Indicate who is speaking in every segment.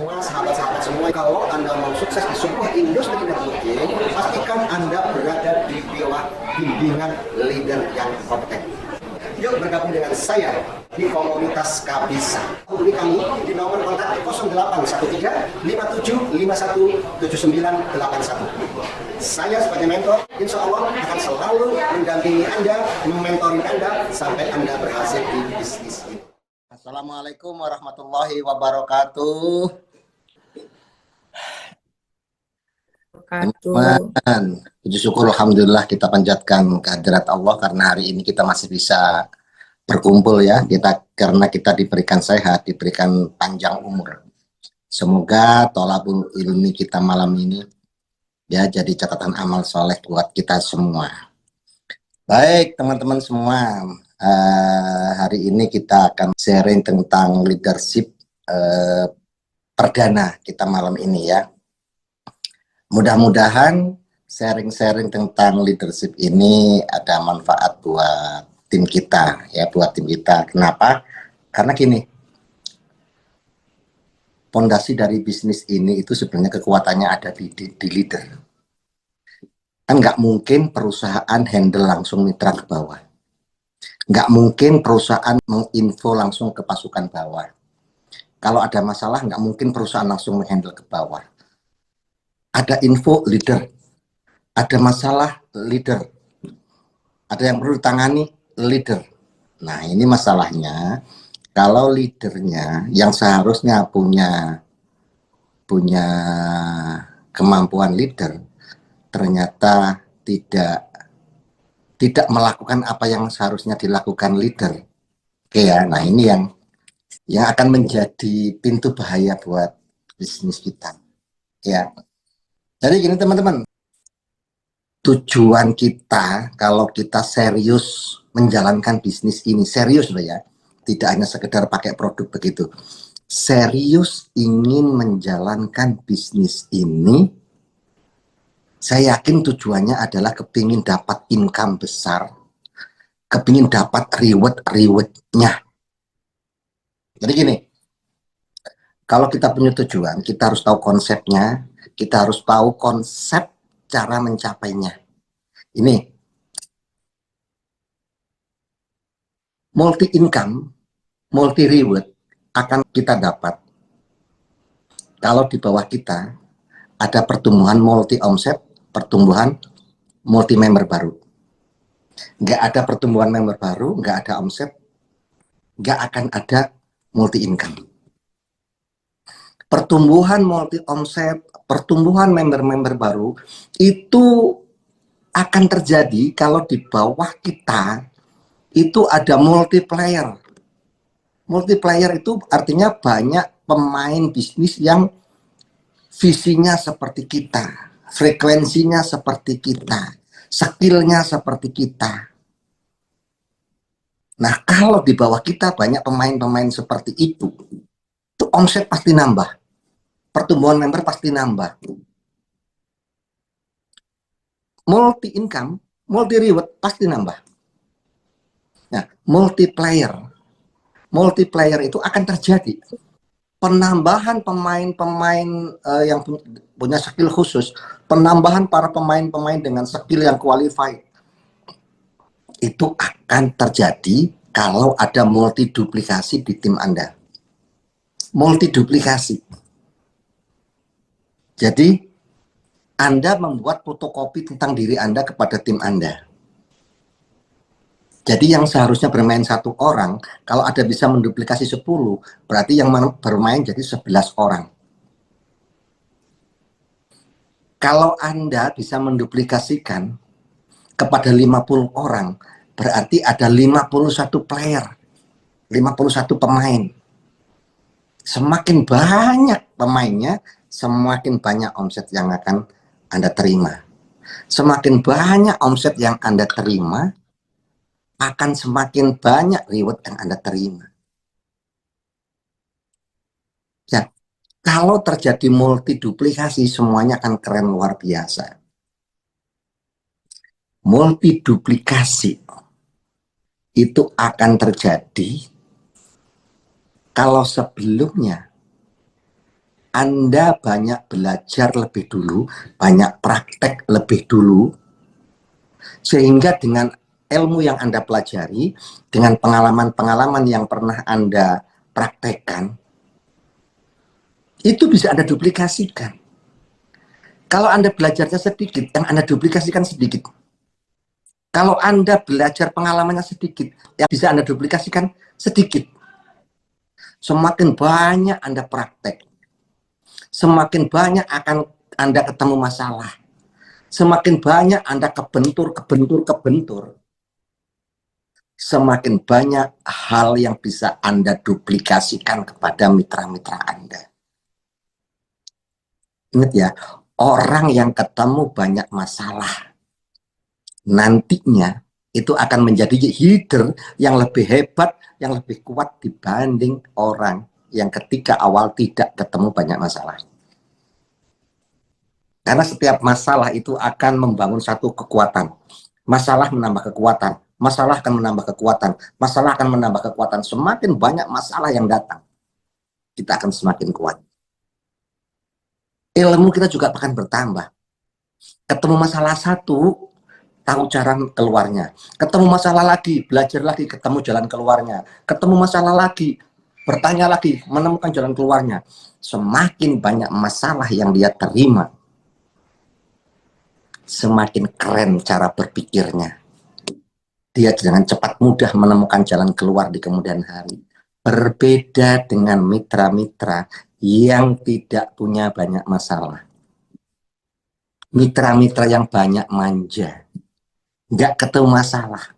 Speaker 1: semua, sahabat-sahabat semua, kalau Anda mau sukses di sebuah industri networking, pastikan Anda berada di bawah bimbingan leader yang kompeten. Yuk bergabung dengan saya di komunitas Kabisa. Hubungi kami di nomor kontak 0813 5751 7981. Saya sebagai mentor, insya Allah akan selalu mendampingi Anda, mementori Anda sampai Anda berhasil di bisnis ini. Assalamualaikum warahmatullahi wabarakatuh. Teman-teman, puji syukur alhamdulillah kita panjatkan kehadirat Allah karena hari ini kita masih bisa berkumpul ya, karena kita diberikan sehat, diberikan panjang umur. Semoga tolabul ilmi kita malam ini ya jadi catatan amal soleh buat kita semua. Baik teman-teman semua, hari ini kita akan sharing tentang leadership perdana kita malam ini ya. Mudah-mudahan sharing-sharing tentang leadership ini ada manfaat buat tim kita ya, buat tim kita. Kenapa? Karena gini, fondasi dari bisnis ini itu sebenarnya kekuatannya ada di leader. Kan nggak mungkin perusahaan handle langsung mitra ke bawah. Nggak mungkin perusahaan menginfo langsung ke pasukan bawah. Kalau ada masalah nggak mungkin perusahaan langsung menghandle ke bawah. Ada info leader, ada masalah leader, ada yang perlu ditangani leader. Nah ini masalahnya, kalau leadernya yang seharusnya punya kemampuan leader, ternyata tidak melakukan apa yang seharusnya dilakukan leader. Oke ya, nah ini yang akan menjadi pintu bahaya buat bisnis kita. Ya. Jadi gini teman-teman, tujuan kita kalau kita serius menjalankan bisnis ini, serius loh ya, tidak hanya sekedar pakai produk begitu, serius ingin menjalankan bisnis ini, saya yakin tujuannya adalah kepingin dapat income besar, kepingin dapat reward-rewardnya. Jadi gini, kalau kita punya tujuan, kita harus tahu konsepnya, kita harus tahu konsep cara mencapainya. Ini multi income, multi reward akan kita dapat kalau di bawah kita ada pertumbuhan multi omset, pertumbuhan multi member baru. Nggak ada pertumbuhan member baru, nggak ada omset, nggak akan ada multi income. Pertumbuhan multi omset, pertumbuhan member-member baru itu akan terjadi kalau di bawah kita itu ada multiplier. Multiplier itu artinya banyak pemain bisnis yang visinya seperti kita, frekuensinya seperti kita, skillnya seperti kita. Nah, kalau di bawah kita banyak pemain-pemain seperti itu omset pasti nambah, pertumbuhan member pasti nambah. Multi income, multi reward pasti nambah. Nah, multiplier itu akan terjadi. Penambahan pemain-pemain yang punya skill khusus, penambahan para pemain-pemain dengan skill yang qualified, itu akan terjadi kalau ada multi duplikasi di tim Anda. Multi duplikasi. Jadi, Anda membuat fotokopi tentang diri Anda kepada tim Anda. Jadi yang seharusnya bermain satu orang, kalau ada bisa menduplikasi 10, berarti yang bermain jadi 11 orang. Kalau Anda bisa menduplikasikan kepada 50 orang, berarti ada 51 player, 51 pemain. Semakin banyak pemainnya, semakin banyak omset yang akan Anda terima. Semakin banyak omset yang Anda terima, akan semakin banyak reward yang Anda terima. Ya, kalau terjadi multi duplikasi, semuanya akan keren luar biasa. Multi duplikasi itu akan terjadi kalau sebelumnya Anda banyak belajar lebih dulu, banyak praktek lebih dulu, sehingga dengan ilmu yang Anda pelajari, dengan pengalaman-pengalaman yang pernah Anda praktekkan, itu bisa Anda duplikasikan. Kalau Anda belajarnya sedikit, yang Anda duplikasikan sedikit. Kalau Anda belajar pengalamannya sedikit, yang bisa Anda duplikasikan sedikit. Semakin banyak Anda praktek, semakin banyak akan Anda ketemu masalah. Semakin banyak Anda kebentur, semakin banyak hal yang bisa Anda duplikasikan kepada mitra-mitra Anda. Ingat ya, orang yang ketemu banyak masalah, nantinya itu akan menjadi leader yang lebih hebat, yang lebih kuat dibanding orang yang ketika awal tidak ketemu banyak masalah. Karena setiap masalah itu akan membangun satu kekuatan. Masalah menambah kekuatan, masalah akan menambah kekuatan, masalah akan menambah kekuatan. Semakin banyak masalah yang datang, kita akan semakin kuat. Ilmu kita juga akan bertambah. Ketemu masalah satu, tahu cara keluarnya. Ketemu masalah lagi, belajar lagi, ketemu jalan keluarnya. Ketemu masalah lagi, bertanya lagi, menemukan jalan keluarnya. Semakin banyak masalah yang dia terima, semakin keren cara berpikirnya. Dia dengan cepat mudah menemukan jalan keluar di kemudian hari. Berbeda dengan mitra-mitra yang tidak punya banyak masalah. Mitra-mitra yang banyak manja, nggak ketemu masalah.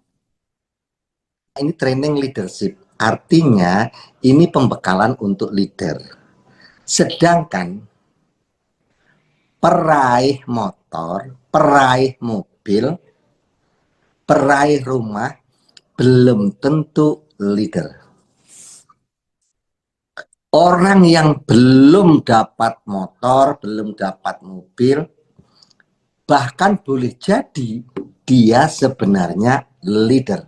Speaker 1: Ini training leadership, artinya ini pembekalan untuk leader. Sedangkan peraih motor, peraih mobil, peraih rumah belum tentu leader. Orang yang belum dapat motor, belum dapat mobil, bahkan boleh jadi dia sebenarnya leader.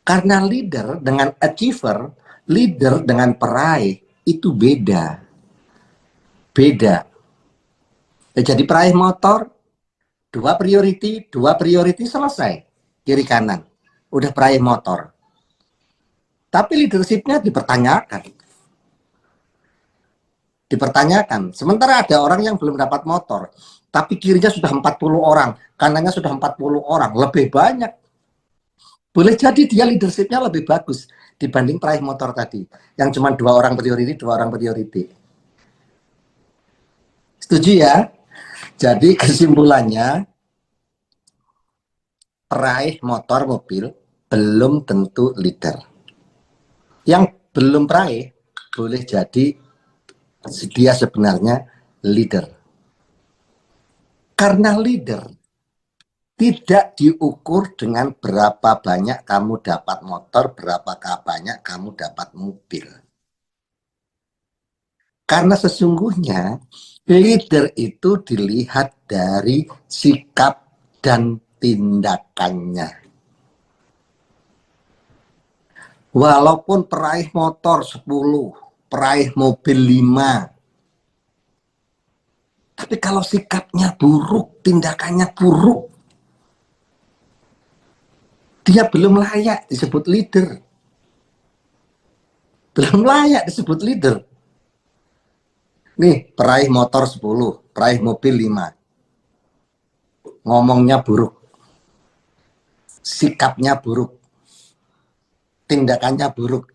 Speaker 1: Karena leader dengan achiever, leader dengan peraih itu beda. Beda. Jadi peraih motor, dua priority selesai. Kiri kanan. Udah peraih motor. Tapi leadershipnya dipertanyakan. Sementara ada orang yang belum dapat motor, tapi kirinya sudah 40 orang, kanannya sudah 40 orang, lebih banyak. Boleh jadi dia leadershipnya lebih bagus dibanding peraih motor tadi, yang cuma dua orang priority. Setuju ya? Jadi kesimpulannya, peraih motor mobil belum tentu leader. Yang belum peraih boleh jadi dia sebenarnya leader. Karena leader tidak diukur dengan berapa banyak kamu dapat motor, berapa banyak kamu dapat mobil. Karena sesungguhnya leader itu dilihat dari sikap dan tindakannya. Walaupun peraih motor 10, peraih mobil 5, tapi kalau sikapnya buruk, tindakannya buruk, dia belum layak disebut leader. Belum layak disebut leader. Nih, peraih motor 10, peraih mobil 5. Ngomongnya buruk. Sikapnya buruk. Tindakannya buruk.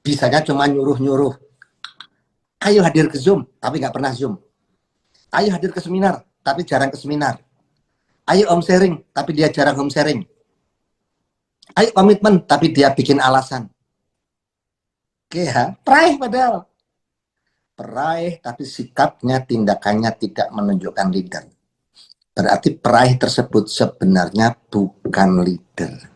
Speaker 1: Bisanya cuma nyuruh-nyuruh. Ayo hadir ke Zoom, tapi nggak pernah Zoom. Ayo hadir ke seminar, tapi jarang ke seminar. Ayo home sharing, tapi dia jarang home sharing. Ayo komitmen, tapi dia bikin alasan. Oke ya, peraih padahal. Peraih, tapi sikapnya, tindakannya tidak menunjukkan leader. Berarti peraih tersebut sebenarnya bukan leader.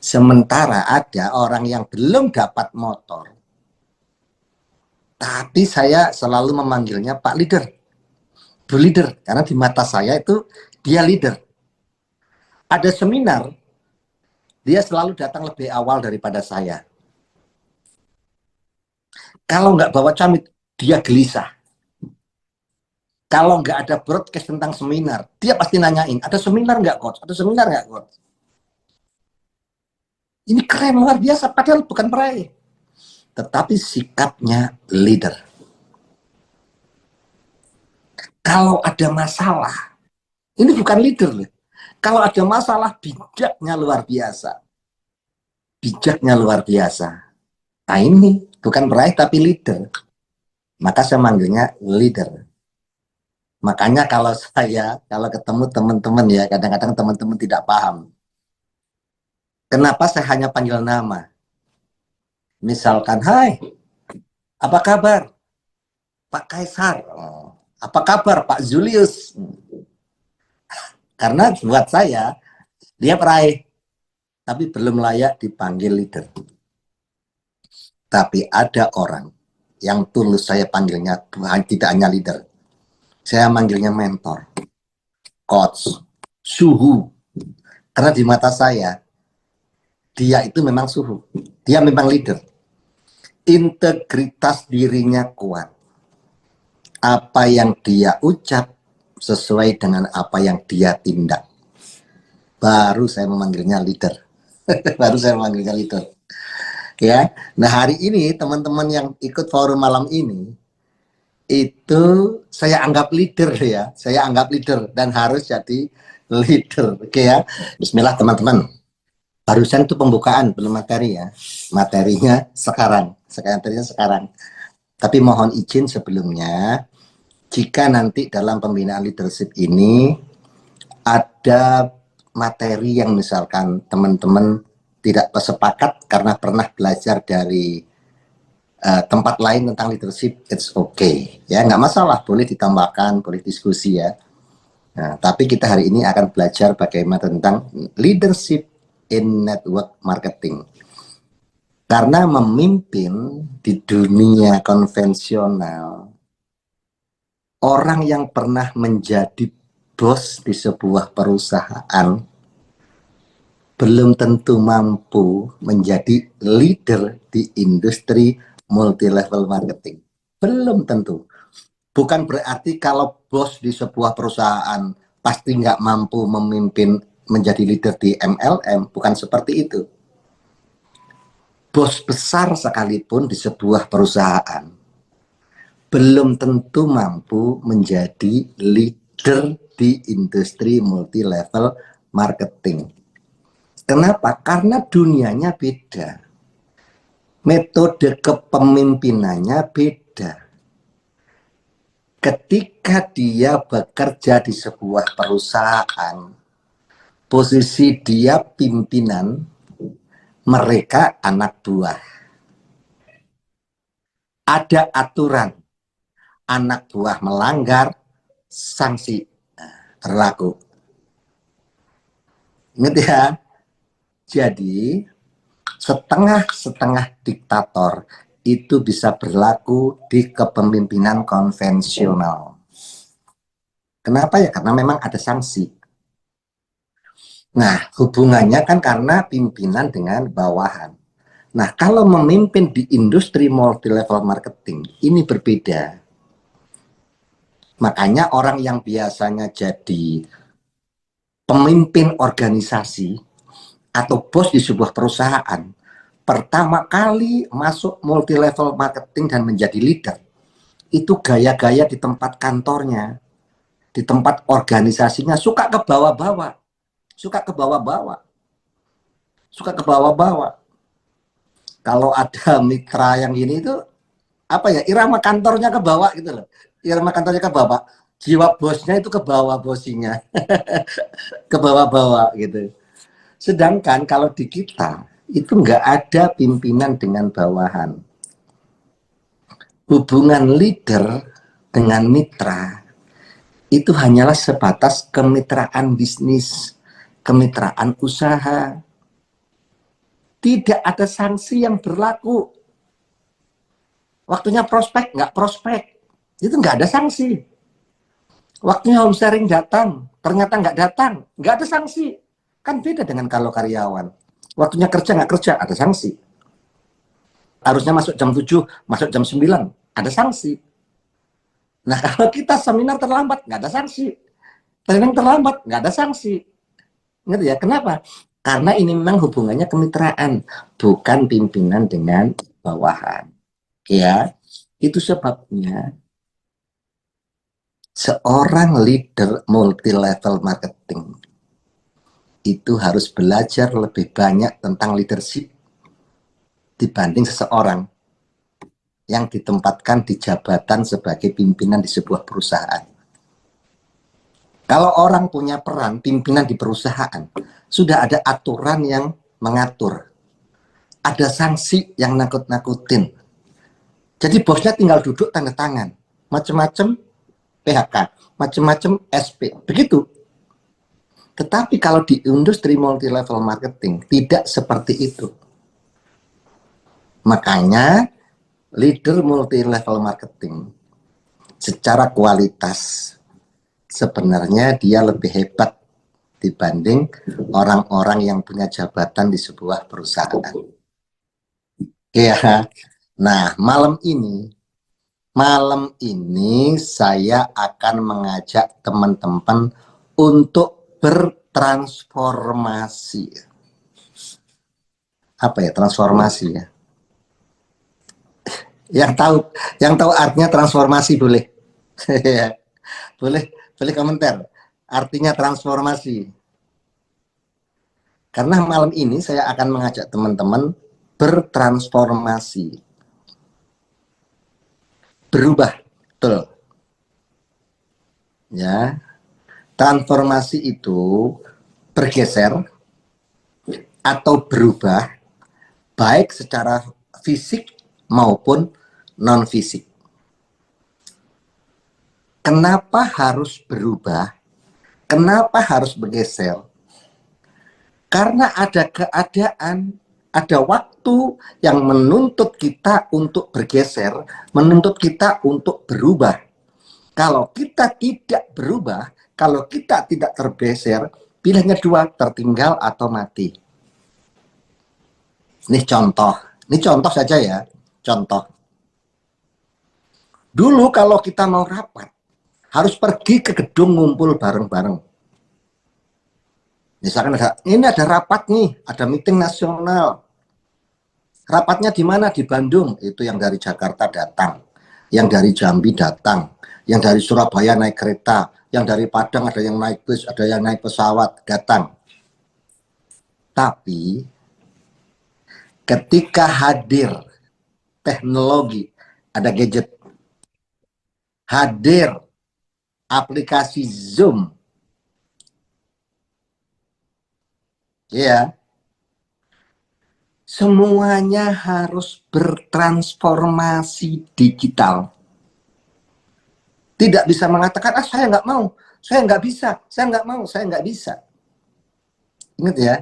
Speaker 1: Sementara ada orang yang belum dapat motor, tapi saya selalu memanggilnya Pak Leader, Bu Leader, karena di mata saya itu dia leader. Ada seminar, dia selalu datang lebih awal daripada saya. Kalau nggak bawa camit, dia gelisah. Kalau nggak ada broadcast tentang seminar, dia pasti nanyain, ada seminar nggak, coach? Ada seminar nggak, coach? Ini keren, luar biasa, padahal bukan peraih. Tetapi sikapnya leader. Kalau ada masalah, ini bukan leader loh. Kalau ada masalah, bijaknya luar biasa. Bijaknya luar biasa. Nah ini bukan peraih tapi leader. Maka saya manggilnya leader. Makanya kalau ketemu teman-teman ya, kadang-kadang teman-teman tidak paham. Kenapa saya hanya panggil nama? Misalkan, hai, apa kabar Pak Kaisar? Apa kabar Pak Julius? Karena buat saya, dia peraih, tapi belum layak dipanggil leader. Tapi ada orang yang tulus saya panggilnya tidak hanya leader. Saya manggilnya mentor, coach, suhu. Karena di mata saya, dia itu memang suhu. Dia memang leader. Integritas dirinya kuat. Apa yang dia ucap sesuai dengan apa yang dia tindak. Baru saya memanggilnya leader. Baru saya memanggilnya leader. Ya. Nah, hari ini teman-teman yang ikut forum malam ini itu saya anggap leader ya. Saya anggap leader dan harus jadi leader. Oke ya. Bismillah teman-teman. Barusan itu pembukaan belum materi ya. Materinya sekarang. Sekarang. Tapi mohon izin sebelumnya, jika nanti dalam pembinaan leadership ini ada materi yang misalkan teman-teman tidak sepakat karena pernah belajar dari tempat lain tentang leadership, it's okay. Ya, nggak masalah, boleh ditambahkan, boleh diskusi ya. Nah, tapi kita hari ini akan belajar bagaimana tentang leadership in network marketing. Karena memimpin di dunia konvensional, orang yang pernah menjadi bos di sebuah perusahaan belum tentu mampu menjadi leader di industri multi-level marketing. Belum tentu. Bukan berarti kalau bos di sebuah perusahaan pasti nggak mampu memimpin menjadi leader di MLM. Bukan seperti itu. Bos besar sekalipun di sebuah perusahaan belum tentu mampu menjadi leader di industri multi-level marketing. Kenapa? Karena dunianya beda. Metode kepemimpinannya beda. Ketika dia bekerja di sebuah perusahaan, posisi dia pimpinan, mereka anak buah. Ada aturan, anak buah melanggar, sanksi berlaku. Ingat ya, jadi setengah-setengah diktator itu bisa berlaku di kepemimpinan konvensional. Kenapa ya? Karena memang ada sanksi. Nah, hubungannya kan karena pimpinan dengan bawahan. Nah, kalau memimpin di industri multi-level marketing, ini berbeda. Makanya orang yang biasanya jadi pemimpin organisasi atau bos di sebuah perusahaan, pertama kali masuk multi-level marketing dan menjadi leader, itu gaya-gaya di tempat kantornya, di tempat organisasinya, suka ke bawah-bawah. Suka ke bawah-bawah. Suka ke bawah-bawah. Kalau ada mitra yang ini itu apa ya, irama kantornya ke bawah gitu loh, irama kantornya ke bawah, jiwa bosnya itu ke bawah, bosinya ke bawah-bawah gitu. Sedangkan kalau di kita itu nggak ada pimpinan dengan bawahan. Hubungan leader dengan mitra itu hanyalah sebatas kemitraan bisnis, kemitraan usaha. Tidak ada sanksi yang berlaku. Waktunya prospek, nggak prospek, itu nggak ada sanksi. Waktunya home sharing datang, ternyata nggak datang, nggak ada sanksi. Kan beda dengan kalau karyawan. Waktunya kerja nggak kerja, ada sanksi. harusnya masuk jam 7, masuk jam 9, ada sanksi. Nah, kalau kita seminar terlambat, nggak ada sanksi. Training terlambat, nggak ada sanksi. Ngerti ya? Kenapa? Karena ini memang hubungannya kemitraan, bukan pimpinan dengan bawahan. Ya, itu sebabnya seorang leader multi-level marketing itu harus belajar lebih banyak tentang leadership dibanding seseorang yang ditempatkan di jabatan sebagai pimpinan di sebuah perusahaan. Kalau orang punya peran pimpinan di perusahaan, sudah ada aturan yang mengatur. Ada sanksi yang nakut-nakutin. Jadi bosnya tinggal duduk tanda tangan. Macam-macam PHK, macam-macam SP. Begitu. Tetapi kalau di industri multi-level marketing, tidak seperti itu. Makanya leader multi-level marketing secara kualitas sebenarnya dia lebih hebat dibanding orang-orang yang punya jabatan di sebuah perusahaan. Ya, nah malam ini saya akan mengajak teman-teman untuk bertransformasi. Apa ya transformasi ya? Yang tahu artinya transformasi boleh. boleh komentar. Artinya transformasi. Karena malam ini saya akan mengajak teman-teman bertransformasi. Berubah, betul. Ya. Transformasi itu bergeser atau berubah baik secara fisik maupun non fisik. Kenapa harus berubah? Kenapa harus bergeser? Karena ada keadaan, ada waktu yang menuntut kita untuk bergeser, menuntut kita untuk berubah. Kalau kita tidak berubah, kalau kita tidak tergeser, pilihannya dua, tertinggal atau mati. Ini contoh saja ya, contoh. Dulu kalau kita mau rapat, harus pergi ke gedung ngumpul bareng-bareng. Misalkan ini ada rapat nih, ada meeting nasional. Rapatnya di mana? Di Bandung. Itu yang dari Jakarta datang, yang dari Jambi datang, yang dari Surabaya naik kereta, yang dari Padang ada yang naik bus, ada yang naik pesawat datang. Tapi ketika hadir teknologi, ada gadget, hadir aplikasi Zoom, ya, semuanya harus bertransformasi digital. Tidak bisa mengatakan, saya nggak mau, saya nggak bisa, saya nggak mau, saya nggak bisa. Ingat ya,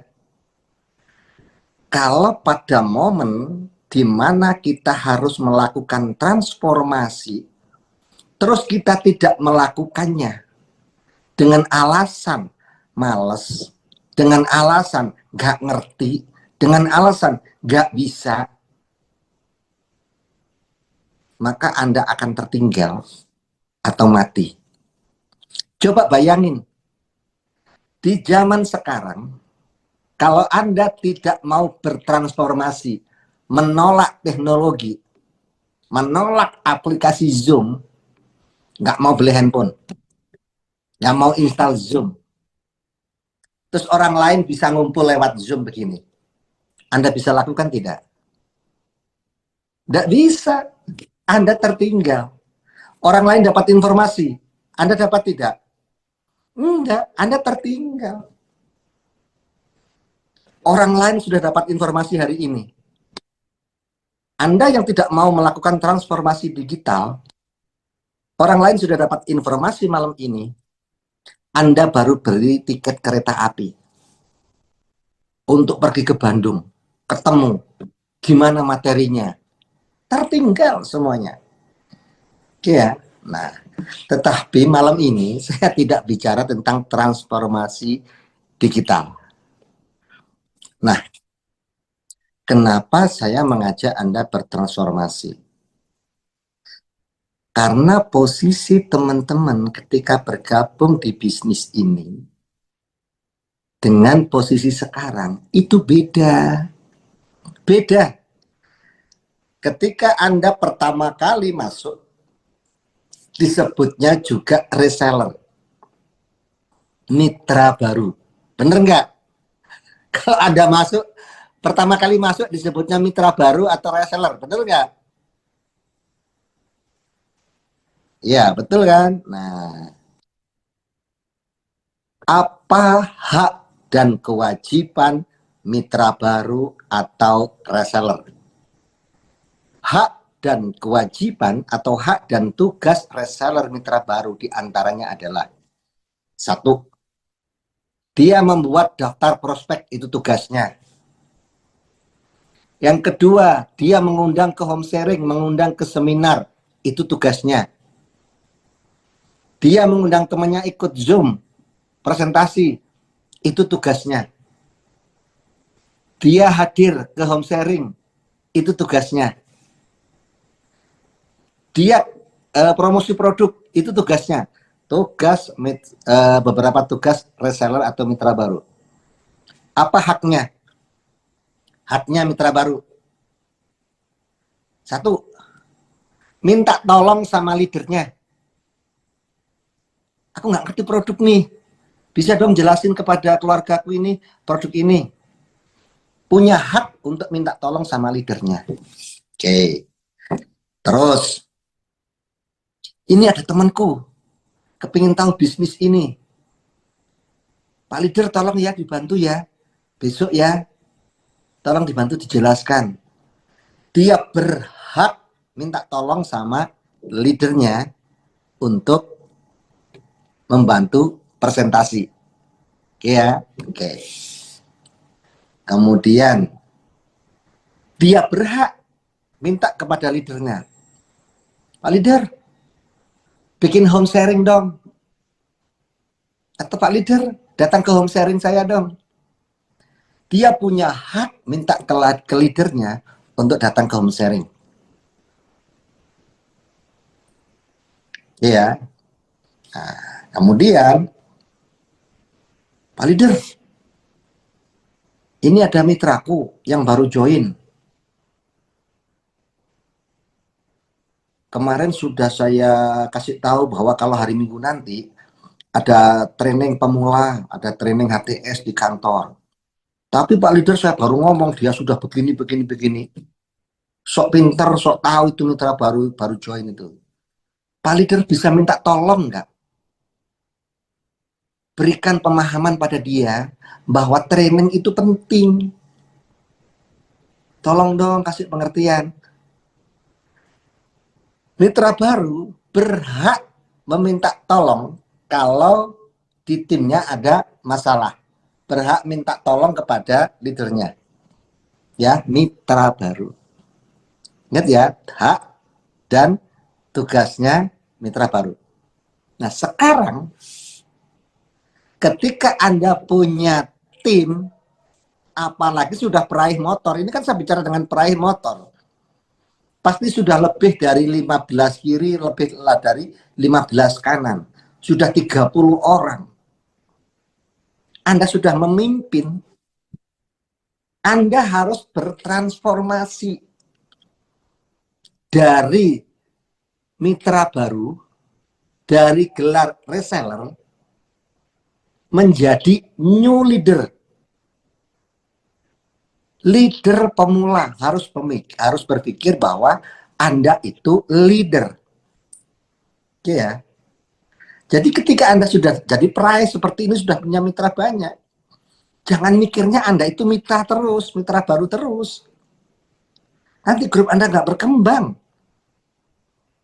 Speaker 1: kalau pada momen di mana kita harus melakukan transformasi, terus kita tidak melakukannya dengan alasan males, dengan alasan nggak ngerti, dengan alasan nggak bisa, maka Anda akan tertinggal atau mati. Coba bayangin, di zaman sekarang, kalau Anda tidak mau bertransformasi, menolak teknologi, menolak aplikasi Zoom, nggak mau beli handphone, nggak mau install Zoom, terus orang lain bisa ngumpul lewat Zoom begini, Anda bisa lakukan tidak? Nggak bisa, Anda tertinggal. Orang lain dapat informasi, Anda dapat tidak? Enggak, Anda tertinggal. Orang lain sudah dapat informasi hari ini. Anda yang tidak mau melakukan transformasi digital, orang lain sudah dapat informasi malam ini, Anda baru beli tiket kereta api untuk pergi ke Bandung, ketemu, gimana materinya, tertinggal semuanya. Ya, nah, tetapi malam ini saya tidak bicara tentang transformasi digital. Nah, Kenapa saya mengajak Anda bertransformasi? Karena posisi teman-teman ketika bergabung di bisnis ini dengan posisi sekarang itu beda. Beda. Ketika Anda pertama kali masuk, disebutnya juga reseller. Mitra baru. Bener nggak? Kalau Anda masuk, pertama kali masuk disebutnya mitra baru atau reseller. Bener nggak? Ya, betul kan? Nah, apa hak dan kewajiban mitra baru atau reseller? Hak dan kewajiban atau hak dan tugas reseller mitra baru diantaranya adalah: satu, dia membuat daftar prospek, itu tugasnya. Yang kedua, dia mengundang ke home sharing, mengundang ke seminar, itu tugasnya. Dia mengundang temannya ikut Zoom, presentasi, itu tugasnya. Dia hadir ke home sharing, itu tugasnya. Dia promosi produk, itu tugasnya. Tugas beberapa tugas reseller atau mitra baru. Apa haknya? Haknya mitra baru. Satu, minta tolong sama leadernya. Aku nggak ngerti produk nih. Bisa dong jelasin kepada keluargaku ini, produk ini. Punya hak untuk minta tolong sama leadernya. Oke. Terus, ini ada temanku, kepingin tahu bisnis ini. Pak leader tolong ya dibantu ya. Besok ya, tolong dibantu dijelaskan. Dia berhak minta tolong sama leadernya untuk membantu presentasi. Oke ya, oke. Kemudian dia berhak minta kepada leadernya, Pak leader, bikin home sharing dong. Atau Pak leader, datang ke home sharing saya dong. Dia punya hak minta ke leadernya untuk datang ke home sharing. Iya. Nah, kemudian, Pak leader, ini ada mitraku yang baru join. Kemarin sudah saya kasih tahu bahwa kalau hari Minggu nanti ada training pemula, ada training HTS di kantor. Tapi Pak leader, saya baru ngomong dia sudah begini. Sok pinter, sok tahu itu mitra baru join itu. Pak leader bisa minta tolong nggak? Berikan pemahaman pada dia bahwa training itu penting. Tolong dong kasih pengertian. Mitra baru berhak meminta tolong kalau di timnya ada masalah. Berhak minta tolong kepada leadernya. Ya, mitra baru. Ingat ya, hak dan tugasnya mitra baru. Nah, sekarang ketika Anda punya tim, apalagi sudah peraih motor, ini kan saya bicara dengan peraih motor, pasti sudah lebih dari 15 kiri, lebih dari 15 kanan. Sudah 30 orang. Anda sudah memimpin. Anda harus bertransformasi dari mitra baru, dari gelar reseller, menjadi new leader. Leader pemula harus berpikir bahwa Anda itu leader. Oke ya. Jadi ketika Anda sudah jadi peraih seperti ini, sudah punya mitra banyak, jangan mikirnya Anda itu mitra terus, mitra baru terus. Nanti grup Anda nggak berkembang.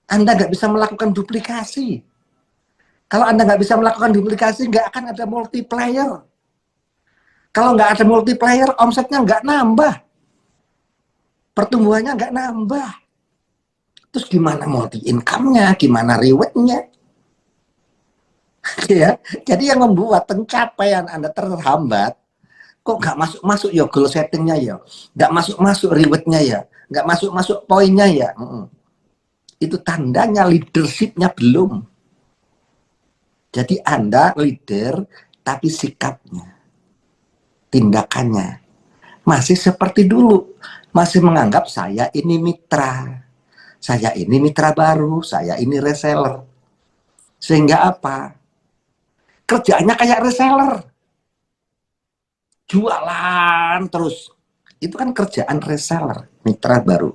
Speaker 1: Anda nggak bisa melakukan duplikasi. Kalau Anda nggak bisa melakukan duplikasi, nggak akan ada multiplier. Kalau nggak ada multiplier, omsetnya nggak nambah. Pertumbuhannya nggak nambah. Terus gimana multi income-nya? Gimana reward-nya? Ya, jadi yang membuat pencapaian Anda terhambat kok nggak masuk-masuk ya goal settingnya ya, nggak masuk-masuk rewardnya ya, nggak masuk-masuk poinnya ya. Itu tandanya leadershipnya belum. Jadi Anda leader, tapi sikapnya, tindakannya masih seperti dulu. Masih menganggap saya ini mitra. Saya ini mitra baru, saya ini reseller. Sehingga apa? Kerjaannya kayak reseller. Jualan terus. Itu kan kerjaan reseller, mitra baru.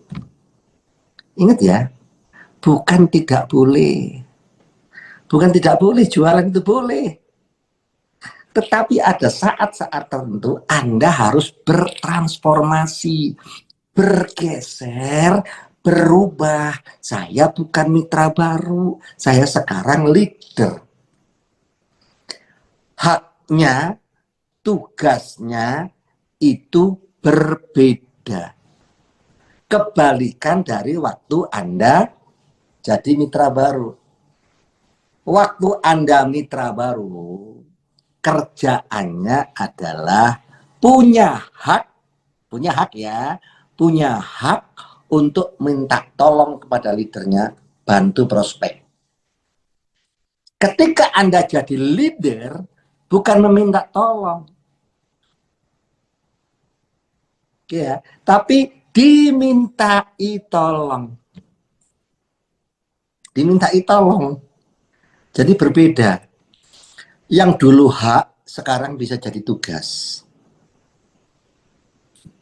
Speaker 1: Ingat ya, bukan tidak boleh. Bukan tidak boleh, jualan itu boleh. Tetapi ada saat-saat tertentu Anda harus bertransformasi, bergeser, berubah. Saya bukan mitra baru, saya sekarang leader. Haknya, tugasnya itu berbeda. Kebalikan dari waktu Anda jadi mitra baru. Waktu Anda mitra baru, kerjaannya adalah punya hak ya, punya hak untuk minta tolong kepada leadernya, bantu prospek. Ketika Anda jadi leader, bukan meminta tolong, ya, tapi dimintai tolong. Dimintai tolong. Jadi berbeda. Yang dulu hak, sekarang bisa jadi tugas.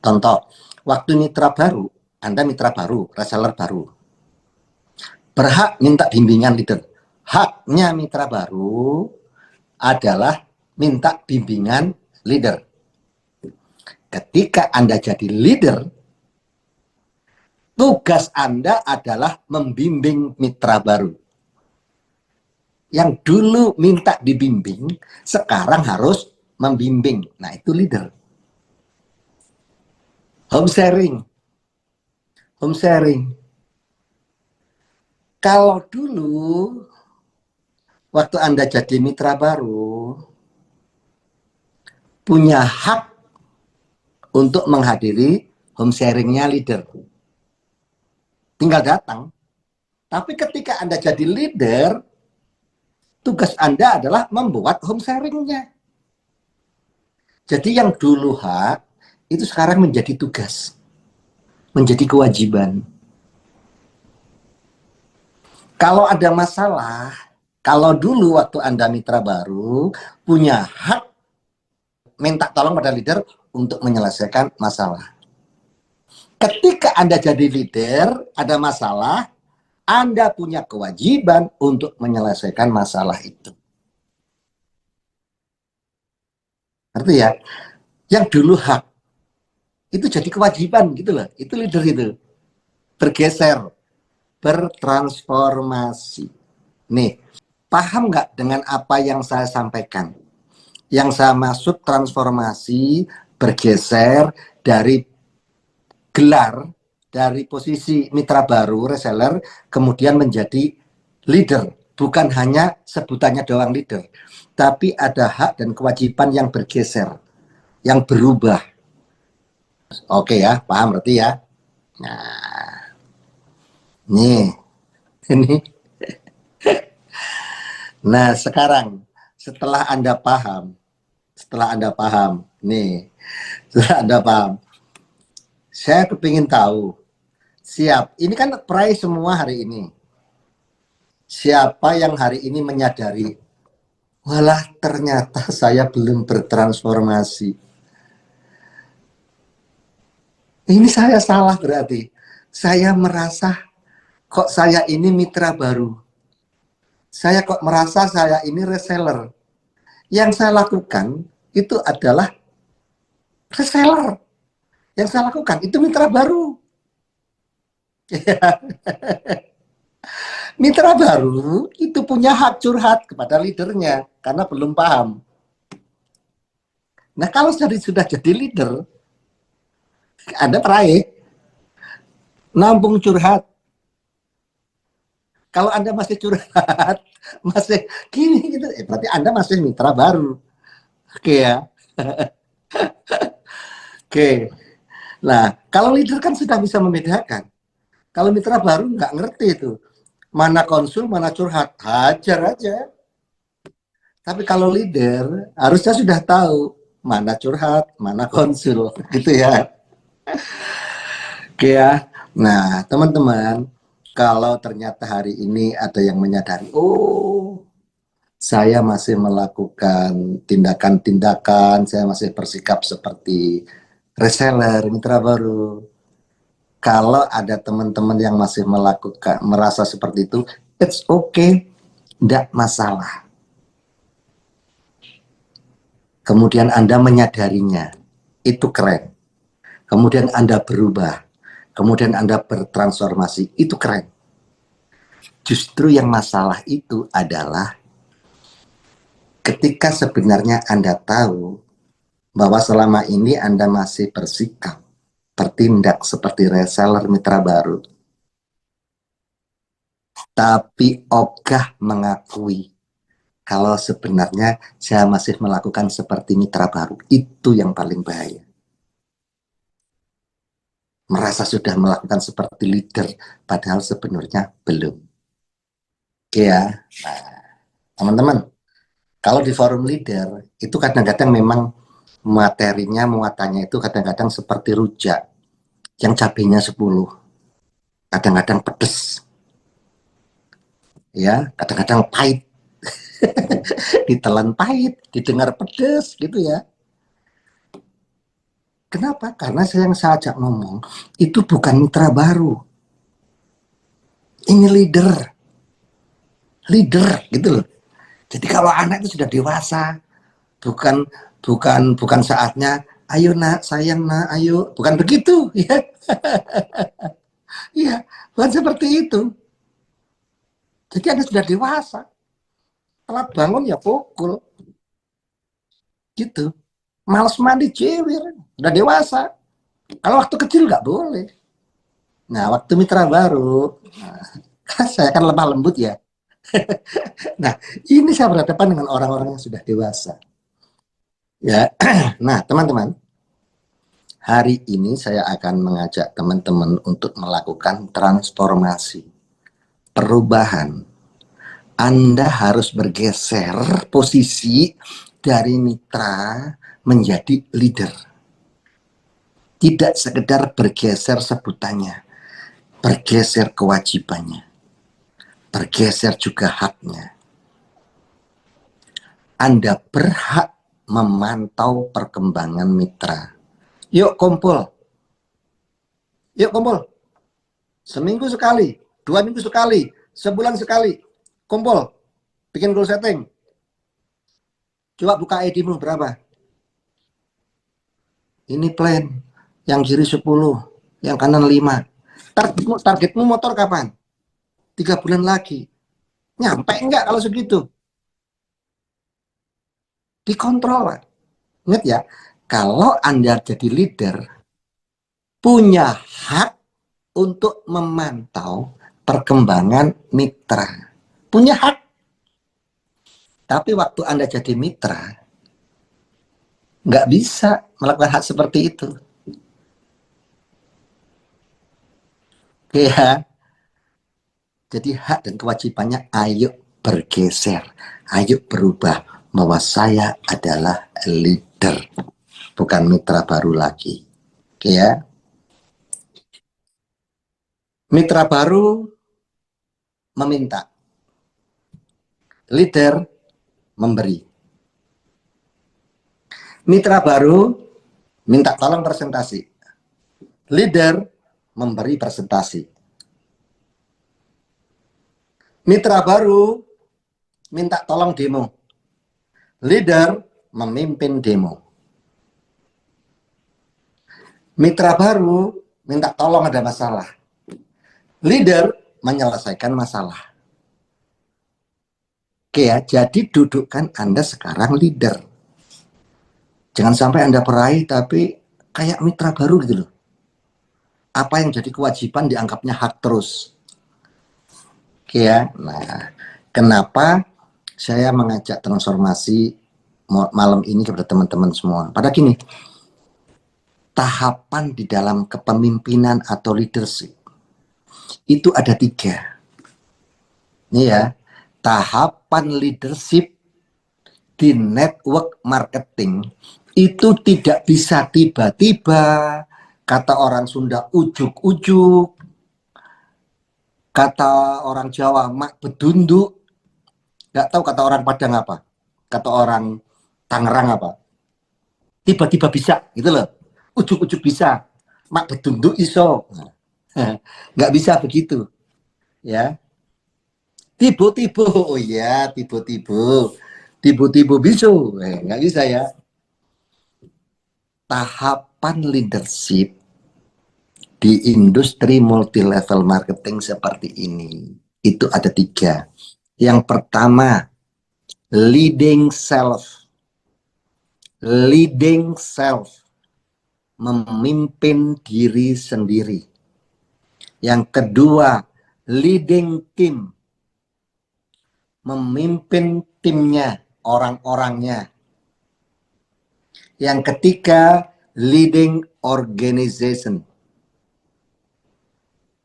Speaker 1: Contoh, waktu mitra baru, Anda mitra baru, reseller baru, berhak minta bimbingan leader. Haknya mitra baru adalah minta bimbingan leader. Ketika Anda jadi leader, tugas Anda adalah membimbing mitra baru. Yang dulu minta dibimbing, sekarang harus membimbing. Nah, itu leader. Home sharing. Home sharing. Kalau dulu, waktu Anda jadi mitra baru, punya hak untuk menghadiri home sharingnya leader. Tinggal datang. Tapi ketika Anda jadi leader, tugas Anda adalah membuat home sharingnya. Jadi yang dulu hak, itu sekarang menjadi tugas. Menjadi kewajiban. Kalau ada masalah, kalau dulu waktu Anda mitra baru, punya hak minta tolong pada leader untuk menyelesaikan masalah. Ketika Anda jadi leader, ada masalah, Anda punya kewajiban untuk menyelesaikan masalah itu. Arti ya, yang dulu hak, itu jadi kewajiban gitu loh. Itu leader itu. Bergeser, bertransformasi. Nih, paham nggak dengan apa yang saya sampaikan? Yang saya maksud transformasi, bergeser dari gelar, dari posisi mitra baru, reseller, kemudian menjadi leader. Bukan hanya sebutannya doang leader, tapi ada hak dan kewajiban yang bergeser, yang berubah. Oke ya, paham berarti ya? Nah, nih, ini. Nah, sekarang setelah Anda paham, nih, setelah Anda paham, saya kepingin tahu, siap, ini kan pray semua hari ini. Siapa yang hari ini menyadari, walah ternyata saya belum bertransformasi. Ini saya salah berarti. Saya merasa kok saya ini mitra baru. Saya kok merasa saya ini reseller. Yang saya lakukan itu adalah reseller. Yang saya lakukan itu mitra baru. Mitra baru itu punya hak curhat kepada leadernya karena belum paham. Nah, kalau sudah jadi leader, Anda peraih, nampung curhat. Kalau Anda masih curhat, masih gini gitu, berarti Anda masih mitra baru. Oke ya. Oke. Nah, kalau leader kan sudah bisa membedakan. Kalau mitra baru nggak ngerti itu. Mana konsul, mana curhat. Hajar aja. Tapi kalau leader, harusnya sudah tahu mana curhat, mana konsul. Gitu ya. Oke ya. Nah, teman-teman, kalau ternyata hari ini ada yang menyadari, oh, saya masih melakukan tindakan-tindakan, saya masih bersikap seperti reseller, mitra baru. Kalau ada teman-teman yang masih melakukan, merasa seperti itu, it's okay, tidak masalah. Kemudian Anda menyadarinya, itu keren. Kemudian Anda berubah, kemudian Anda bertransformasi, itu keren. Justru yang masalah itu adalah ketika sebenarnya Anda tahu bahwa selama ini Anda masih bersikap, bertindak seperti reseller mitra baru, tapi ogah mengakui kalau sebenarnya saya masih melakukan seperti mitra baru. Itu yang paling bahaya. Merasa sudah melakukan seperti leader, padahal sebenarnya belum. Oke ya, nah, teman-teman, kalau di forum leader, itu kadang-kadang memang materinya, muatannya itu kadang-kadang seperti rujak, yang cabenya 10, kadang-kadang pedes, ya, kadang-kadang pahit, ditelan pahit, didengar pedes, gitu ya. Kenapa? Karena saya yang saya ajak ngomong, itu bukan mitra baru. Ini leader gitu loh. Jadi kalau anak itu sudah dewasa, bukan bukan saatnya, ayo nak, sayang nak, ayo, bukan begitu, ya. Iya, bukan seperti itu. Jadi Anda sudah dewasa, telat bangun ya pukul, gitu. Males mandi cewir, udah dewasa. Kalau waktu kecil nggak boleh. Nah, waktu mitra baru, nah, saya kan lemah lembut ya. Nah, ini saya berhadapan dengan orang-orang yang sudah dewasa. Ya, nah teman-teman, hari ini saya akan mengajak teman-teman untuk melakukan transformasi, perubahan. Anda harus bergeser posisi dari mitra menjadi leader. Tidak sekedar bergeser sebutannya, bergeser kewajibannya, bergeser juga haknya. Anda berhak memantau perkembangan mitra. Yuk kumpul. Yuk kumpul. Seminggu sekali, 2 minggu sekali, sebulan sekali. Kumpul. Bikin goal setting. Coba buka ID-mu berapa? Ini plan. Yang kiri 10, yang kanan 5. Targetmu motor kapan? 3 bulan lagi. Nyampe enggak kalau segitu? Dikontrol. Ingat ya, kalau Anda jadi leader, punya hak untuk memantau perkembangan mitra. Punya hak. Tapi waktu Anda jadi mitra, nggak bisa melakukan hak seperti itu. Ya, jadi hak dan kewajibannya ayo bergeser, ayo berubah, bahwa saya adalah leader, bukan mitra baru lagi. Oke ya. Mitra baru meminta, leader memberi. Mitra baru minta tolong presentasi, leader memberi presentasi. Mitra baru minta tolong demo, leader memimpin demo. Mitra baru minta tolong ada masalah, leader menyelesaikan masalah. Oke ya, jadi dudukkan Anda sekarang leader. Jangan sampai Anda peraih tapi kayak mitra baru gitu loh. Apa yang jadi kewajiban dianggapnya hak terus. Oke ya, nah kenapa saya mengajak transformasi malam ini kepada teman-teman semua. Pada gini, tahapan di dalam kepemimpinan atau leadership itu ada 3. Ini ya, tahapan leadership di network marketing itu tidak bisa tiba-tiba, kata orang Sunda ujuk-ujuk, kata orang Jawa mak bedunduk, nggak tahu kata orang Padang apa, kata orang Tangerang apa, tiba-tiba bisa gitu loh, ujuk-ujuk bisa, mak bedunduk iso, nggak bisa begitu ya. Tiba-tiba, oh iya tiba-tiba bisa, nggak bisa ya. Tahapan leadership di industri multi level marketing seperti ini itu ada 3. Yang pertama, leading self. Leading self, memimpin diri sendiri. Yang kedua, leading team, memimpin timnya, orang-orangnya. Yang ketiga, leading organization,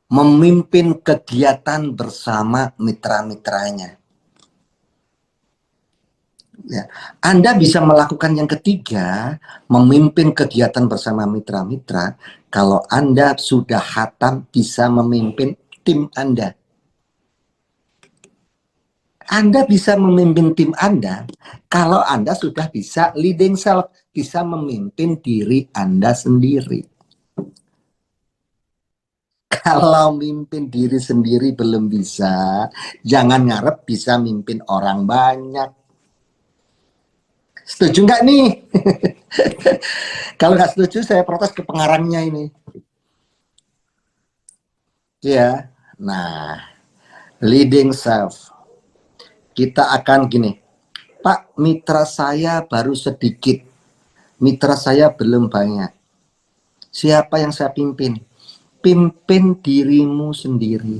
Speaker 1: memimpin kegiatan bersama mitra-mitranya. Ya. Anda bisa melakukan yang ketiga, memimpin kegiatan bersama mitra-mitra, kalau Anda sudah hatam bisa memimpin tim Anda. Anda bisa memimpin tim Anda kalau Anda sudah bisa leading self, bisa memimpin diri Anda sendiri. Kalau mimpin diri sendiri belum bisa, jangan ngarep bisa mimpin orang banyak. Setuju nggak nih? Kalau nggak setuju, saya protes ke pengarangnya ini. Ya, nah, leading self. Kita akan gini, Pak, mitra saya baru sedikit, mitra saya belum banyak. Siapa yang saya pimpin? Pimpin dirimu sendiri.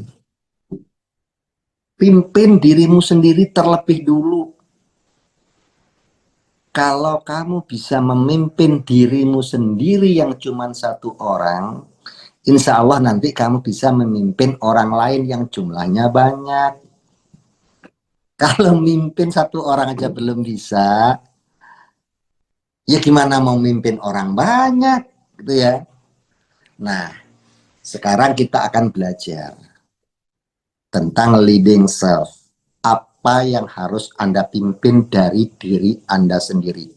Speaker 1: Pimpin dirimu sendiri terlebih dulu. Kalau kamu bisa memimpin dirimu sendiri yang cuma 1 orang, insya Allah nanti kamu bisa memimpin orang lain yang jumlahnya banyak. Kalau mimpin 1 orang aja belum bisa, ya gimana mau mimpin orang banyak, gitu ya. Nah, sekarang kita akan belajar tentang leading self. Apa yang harus Anda pimpin dari diri Anda sendiri.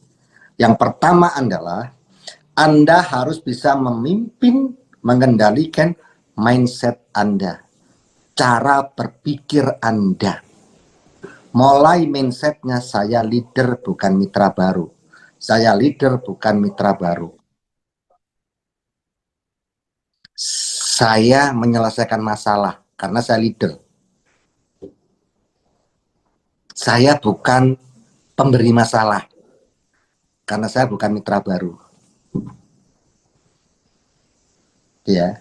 Speaker 1: Yang pertama adalah Anda harus bisa memimpin, mengendalikan mindset Anda, cara berpikir Anda. Mulai mindsetnya, saya leader bukan mitra baru. Saya leader bukan mitra baru. Saya menyelesaikan masalah karena saya leader. Saya bukan pemberi masalah karena saya bukan mitra baru. Ya,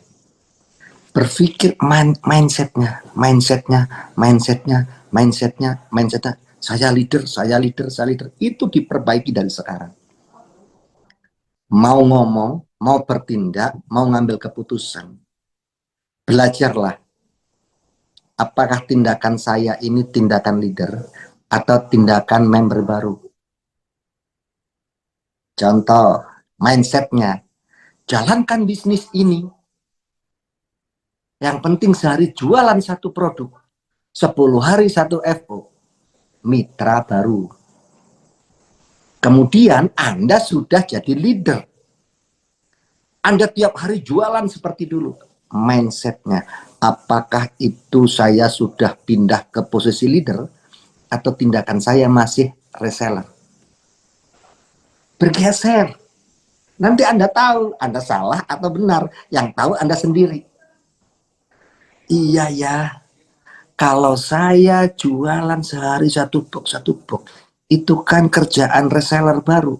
Speaker 1: berpikir mindsetnya. Saya leader. Itu diperbaiki dari sekarang. Mau ngomong, mau bertindak, mau ngambil keputusan. Belajarlah. Apakah tindakan saya ini tindakan leader atau tindakan member baru? Contoh, mindsetnya. Jalankan bisnis ini. Yang penting sehari jualan 1 produk. 10 hari 1 FO. Mitra baru. Kemudian Anda sudah jadi leader. Anda tiap hari jualan seperti dulu. Mindsetnya, apakah itu saya sudah pindah ke posisi leader atau tindakan saya masih reseller? Bergeser. Nanti Anda tahu Anda salah atau benar. Yang tahu Anda sendiri. Iya ya, kalau saya jualan sehari 1 box, itu kan kerjaan reseller baru.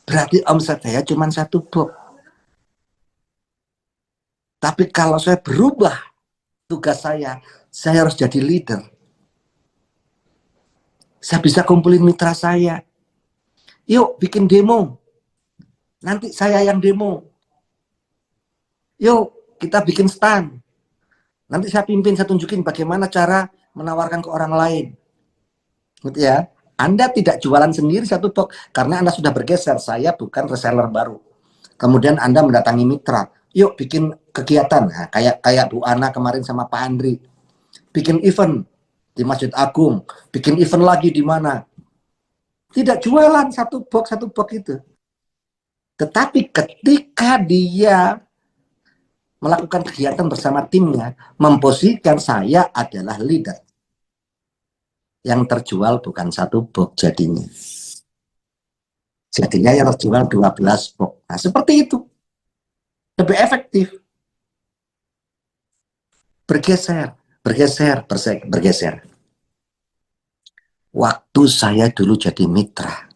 Speaker 1: Berarti omset saya cuma 1 box. Tapi kalau saya berubah tugas saya harus jadi leader. Saya bisa kumpulin mitra saya. Yuk bikin demo. Nanti saya yang demo. Yuk kita bikin stand. Nanti saya pimpin, saya tunjukin bagaimana cara menawarkan ke orang lain. Gitu ya. Anda tidak jualan sendiri satu box karena Anda sudah bergeser. Saya bukan reseller baru. Kemudian Anda mendatangi mitra. Yuk bikin kegiatan. Nah, kayak Bu Ana kemarin sama Pak Andri. Bikin event di Masjid Agung. Bikin event lagi di mana. Tidak jualan satu box itu. Tetapi ketika dia melakukan kegiatan bersama timnya, memposisikan saya adalah leader. Yang terjual bukan satu box jadinya. Jadinya yang terjual 12 box. Nah, seperti itu. Lebih efektif. Bergeser. Waktu saya dulu jadi mitra,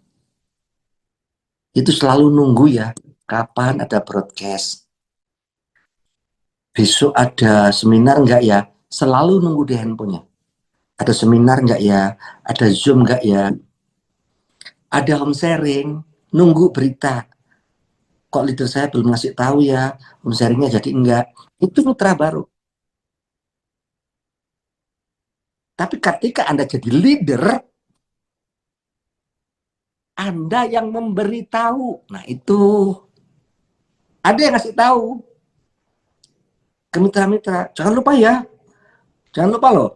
Speaker 1: itu selalu nunggu ya, kapan ada broadcast. Besok ada seminar enggak ya? Selalu nunggu di handphonenya. Ada seminar enggak ya? Ada Zoom enggak ya? Ada home sharing, nunggu berita. Kok leader saya belum ngasih tahu ya, home sharingnya jadi enggak. Itu mitra baru. Tapi ketika Anda jadi leader, Anda yang memberitahu. Nah itu, ada yang ngasih tahu ke mitra-mitra. Jangan lupa ya, jangan lupa loh.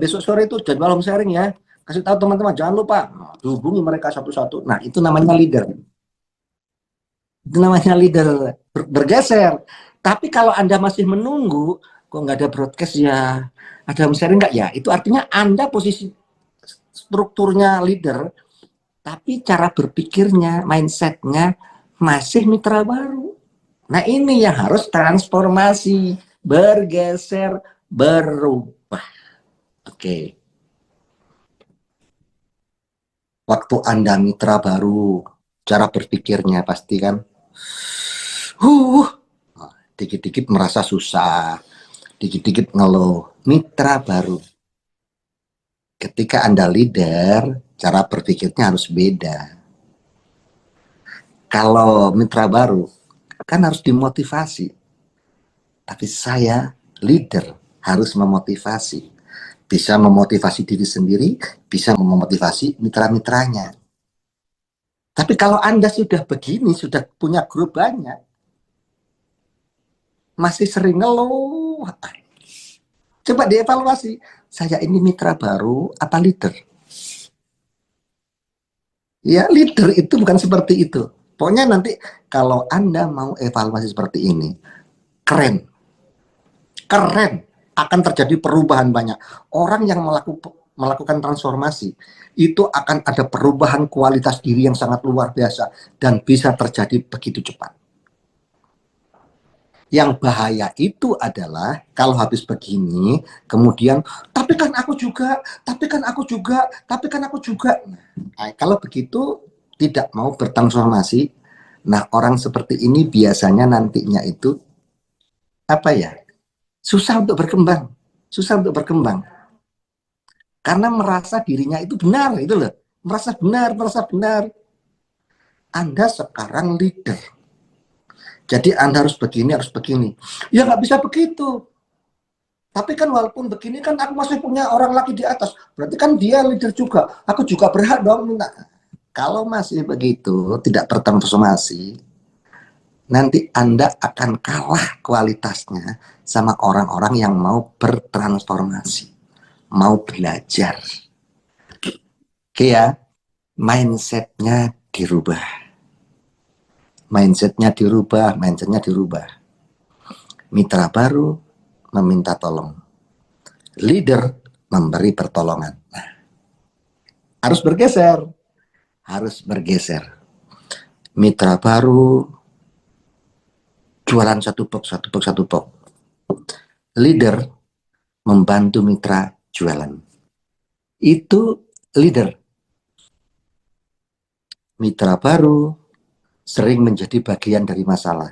Speaker 1: Besok sore itu jadwal home sharing ya. Kasih tahu teman-teman, jangan lupa. Nah, hubungi mereka satu-satu. Nah itu namanya leader. Itu namanya leader. Bergeser. Tapi kalau Anda masih menunggu, kok nggak ada broadcast ya, ada home sharing nggak ya, itu artinya Anda posisi strukturnya leader, tapi cara berpikirnya, mindsetnya masih mitra baru. Nah ini yang harus transformasi, bergeser, berubah. Oke. Waktu Anda mitra baru, cara berpikirnya pasti kan, dikit-dikit merasa susah, dikit-dikit ngeluh. Mitra baru. Ketika Anda leader, cara berpikirnya harus beda. Kalau mitra baru, kan harus dimotivasi. Tapi saya leader harus memotivasi. Bisa memotivasi diri sendiri, bisa memotivasi mitra-mitranya. Tapi kalau Anda sudah begini, sudah punya grup banyak, masih sering ngeluh, coba dievaluasi. Saya ini mitra baru apa leader? Ya, leader itu bukan seperti itu. Pokoknya nanti kalau Anda mau evaluasi seperti ini, keren. Keren. Akan terjadi perubahan banyak. Orang yang melakukan transformasi, itu akan ada perubahan kualitas diri yang sangat luar biasa dan bisa terjadi begitu cepat. Yang bahaya itu adalah kalau habis begini, kemudian tapi kan aku juga, tapi kan aku juga, tapi kan aku juga. Nah, kalau begitu tidak mau bertransformasi, nah orang seperti ini biasanya nantinya itu apa ya? Susah untuk berkembang, susah untuk berkembang. Karena merasa dirinya itu benar, itu loh. Merasa benar, merasa benar. Anda sekarang leader. Jadi Anda harus begini, harus begini. Ya nggak bisa begitu. Tapi kan walaupun begini kan aku masih punya orang lagi di atas. Berarti kan dia leader juga. Aku juga berhak dong minta. Kalau masih begitu, tidak bertransformasi, nanti Anda akan kalah kualitasnya sama orang-orang yang mau bertransformasi, mau belajar. Oke ya, mindsetnya dirubah. Mindsetnya dirubah. Mitra baru meminta tolong. Leader memberi pertolongan. Nah, harus bergeser. Mitra baru jualan satu box. Leader membantu mitra jualan. Itu leader. Mitra baru sering menjadi bagian dari masalah.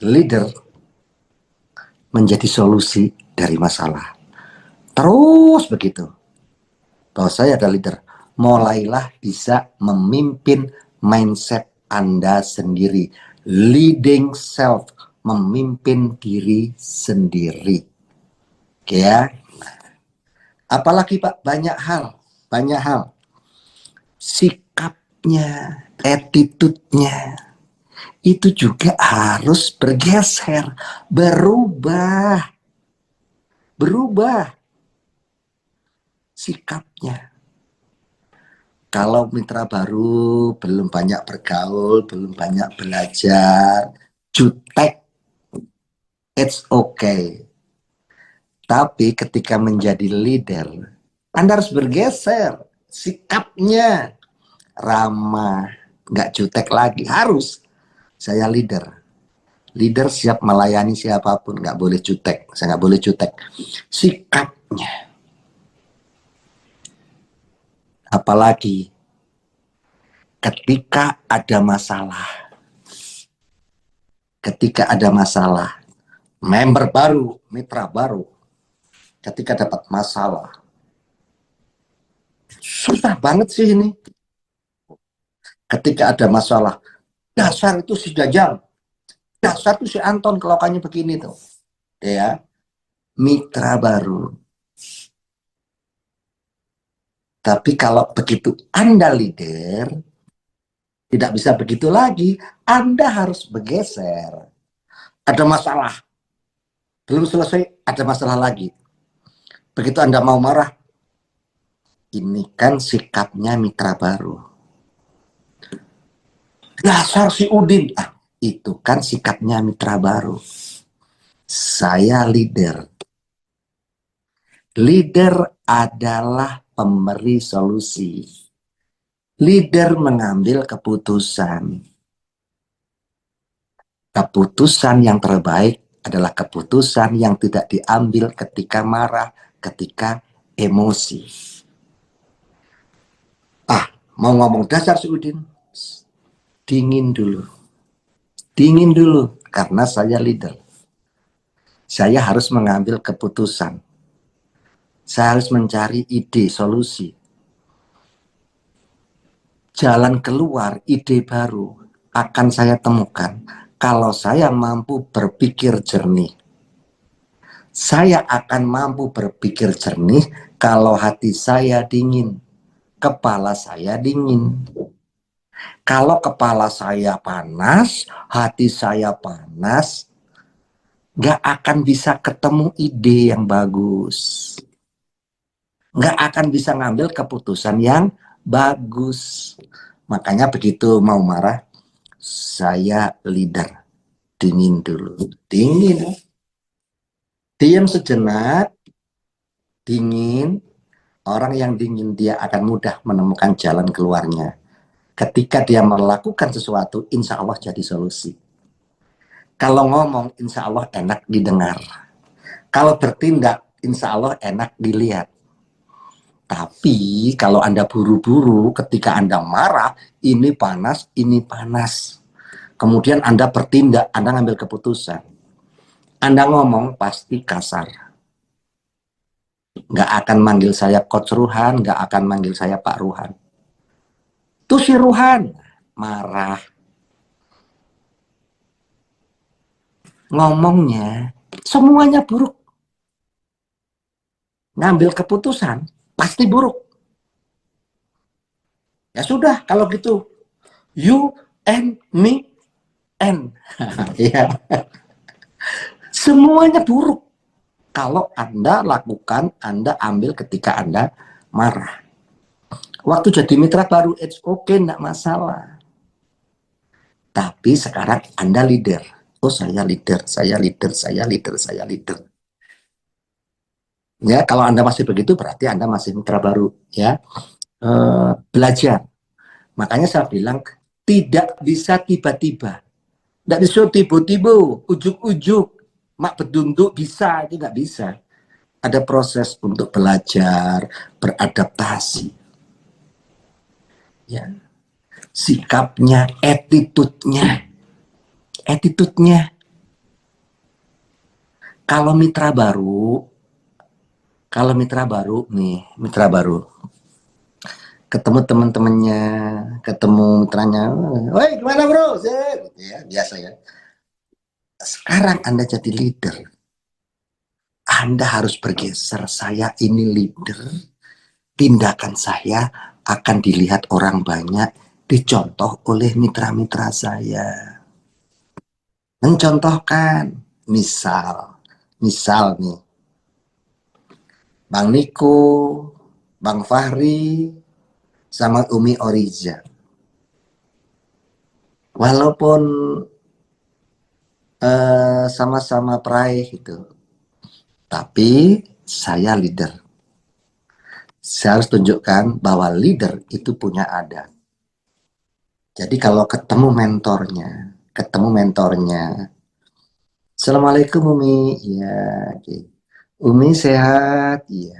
Speaker 1: Leader menjadi solusi dari masalah. Terus begitu. bahwa saya adalah leader, mulailah bisa memimpin mindset Anda sendiri. Leading self, memimpin diri sendiri. Oke ya. Apalagi Pak, banyak hal. Sikapnya, attitude-nya, itu juga harus bergeser, berubah sikapnya. Kalau mitra baru belum banyak bergaul, belum banyak belajar, jutek, it's okay. Tapi ketika menjadi leader, Anda harus bergeser sikapnya, ramah, nggak jutek lagi. Harus. Saya leader. Leader siap melayani siapapun, nggak boleh jutek. Saya nggak boleh jutek. Sikapnya. Apalagi ketika ada masalah, member baru, mitra baru, ketika dapat masalah, susah banget sih ini. Ketika ada masalah, dasar itu si Jajang, dasar itu si Anton kelakuannya begini tuh, ya, mitra baru. Tapi kalau begitu Anda leader, tidak bisa begitu lagi. Anda harus bergeser. Ada masalah, belum selesai, ada masalah lagi. Begitu Anda mau marah, ini kan sikapnya mitra baru. Dasar si Udin, itu kan sikapnya mitra baru. Saya leader. Leader adalah pemberi solusi. Leader mengambil keputusan. Keputusan yang terbaik adalah keputusan yang tidak diambil ketika marah, ketika emosi. Mau ngomong dasar si Udin, dingin dulu, karena saya leader. Saya harus mengambil keputusan. Saya harus mencari ide, solusi. Jalan keluar, ide baru akan saya temukan kalau saya mampu berpikir jernih. Saya akan mampu berpikir jernih kalau hati saya dingin, kepala saya dingin. Kalau kepala saya panas, hati saya panas, nggak akan bisa ketemu ide yang bagus. Nggak akan bisa ngambil keputusan yang bagus. Makanya begitu mau marah, saya leader. Dingin dulu. Dingin. Diam sejenak. Dingin. Orang yang dingin dia akan mudah menemukan jalan keluarnya. Ketika dia melakukan sesuatu, insya Allah jadi solusi. Kalau ngomong, insya Allah enak didengar. Kalau bertindak, insya Allah enak dilihat. Tapi kalau Anda buru-buru ketika Anda marah, ini panas, ini panas. Kemudian Anda bertindak, Anda ngambil keputusan. Anda ngomong pasti kasar. Nggak akan manggil saya Coach Ruhan, nggak akan manggil saya Pak Ruhan. Tuh si Ruhan, marah. Ngomongnya, semuanya buruk. Ngambil keputusan, pasti buruk. Ya sudah, kalau gitu, you and me and. Ya. Semuanya buruk. Kalau Anda lakukan, Anda ambil ketika Anda marah. Waktu jadi mitra baru, it's okay, enggak masalah. Tapi sekarang Anda leader. Oh, saya leader. Ya, kalau Anda masih begitu, berarti Anda masih mitra baru. Ya, belajar. Makanya saya bilang, tidak bisa tiba-tiba. Tidak bisa tiba-tiba, ujuk-ujuk, mak bedunduk bisa, itu nggak bisa. Ada proses untuk belajar, beradaptasi. Ya. Sikapnya, attitude-nya. Kalau mitra baru nih, mitra baru. ketemu teman-temannya, ketemu mitranya, woi gimana bro? Gitu ya, biasa ya. Sekarang Anda jadi leader, Anda harus bergeser. Saya ini leader, tindakan saya akan dilihat orang banyak, dicontoh oleh mitra-mitra saya. Mencontohkan, misal nih, Bang Niko, Bang Fahri, sama Umi Oriza. Walaupun sama-sama peraih gitu, tapi saya leader. Saya harus tunjukkan bahwa leader itu punya adat. Jadi kalau ketemu mentornya, Assalamualaikum Umi, iya, okay. Umi sehat, iya.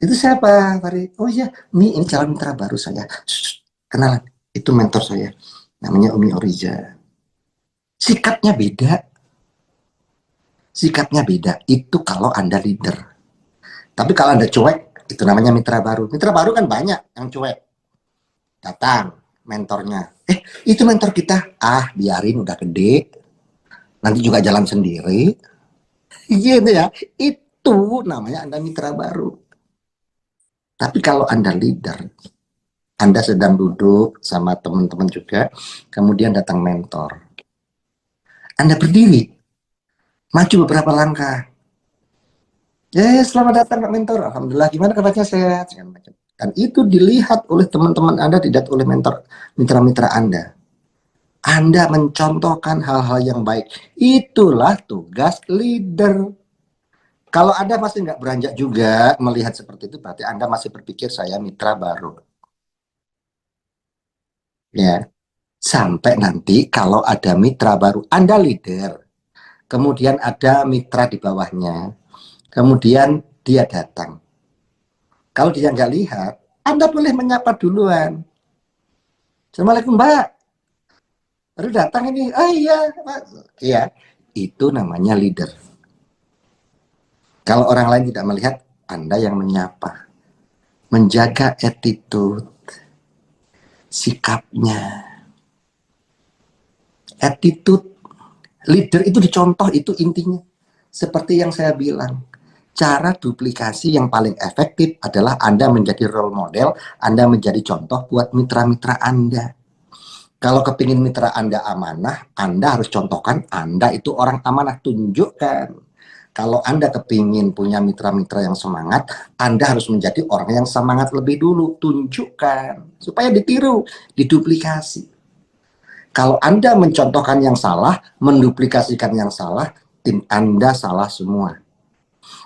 Speaker 1: Itu siapa, Farid? Oh iya, Umi ini calon mitra baru saya. Shh, kenalan, itu mentor saya, namanya Umi Oriza. Sikapnya beda, sikapnya beda. Itu kalau Anda leader. Tapi kalau Anda cuek, itu namanya mitra baru. Mitra baru kan banyak yang cuek. Datang mentornya. Itu mentor kita. Ah, biarin udah gede. Nanti juga jalan sendiri. Gitu ya. Itu namanya Anda mitra baru. Tapi kalau Anda leader, Anda sedang duduk sama teman-teman juga, kemudian datang mentor. Anda berdiri, maju beberapa langkah. Ya, selamat datang Pak Mentor. Alhamdulillah, gimana kabarnya sehat? Dan itu dilihat oleh teman-teman Anda, tidak oleh mentor, mitra-mitra Anda. Anda mencontohkan hal-hal yang baik. Itulah tugas leader. Kalau Anda masih nggak beranjak juga melihat seperti itu, berarti Anda masih berpikir saya mitra baru. Ya, sampai nanti kalau ada mitra baru, Anda leader. Kemudian ada mitra di bawahnya. Kemudian dia datang. Kalau dia nggak lihat, Anda boleh menyapa duluan. Assalamualaikum Mbak, baru datang ini. Oh iya Pak. Iya, itu namanya leader. Kalau orang lain tidak melihat, Anda yang menyapa. Menjaga attitude, sikapnya. Attitude, leader itu dicontoh, itu intinya. Seperti yang saya bilang, cara duplikasi yang paling efektif adalah Anda menjadi role model, Anda menjadi contoh buat mitra-mitra Anda. Kalau kepingin mitra Anda amanah, Anda harus contohkan Anda itu orang amanah, tunjukkan. Kalau Anda kepingin punya mitra-mitra yang semangat, Anda harus menjadi orang yang semangat lebih dulu, tunjukkan. Supaya ditiru, diduplikasi. Kalau Anda mencontohkan yang salah, menduplikasikan yang salah, tim Anda salah semua.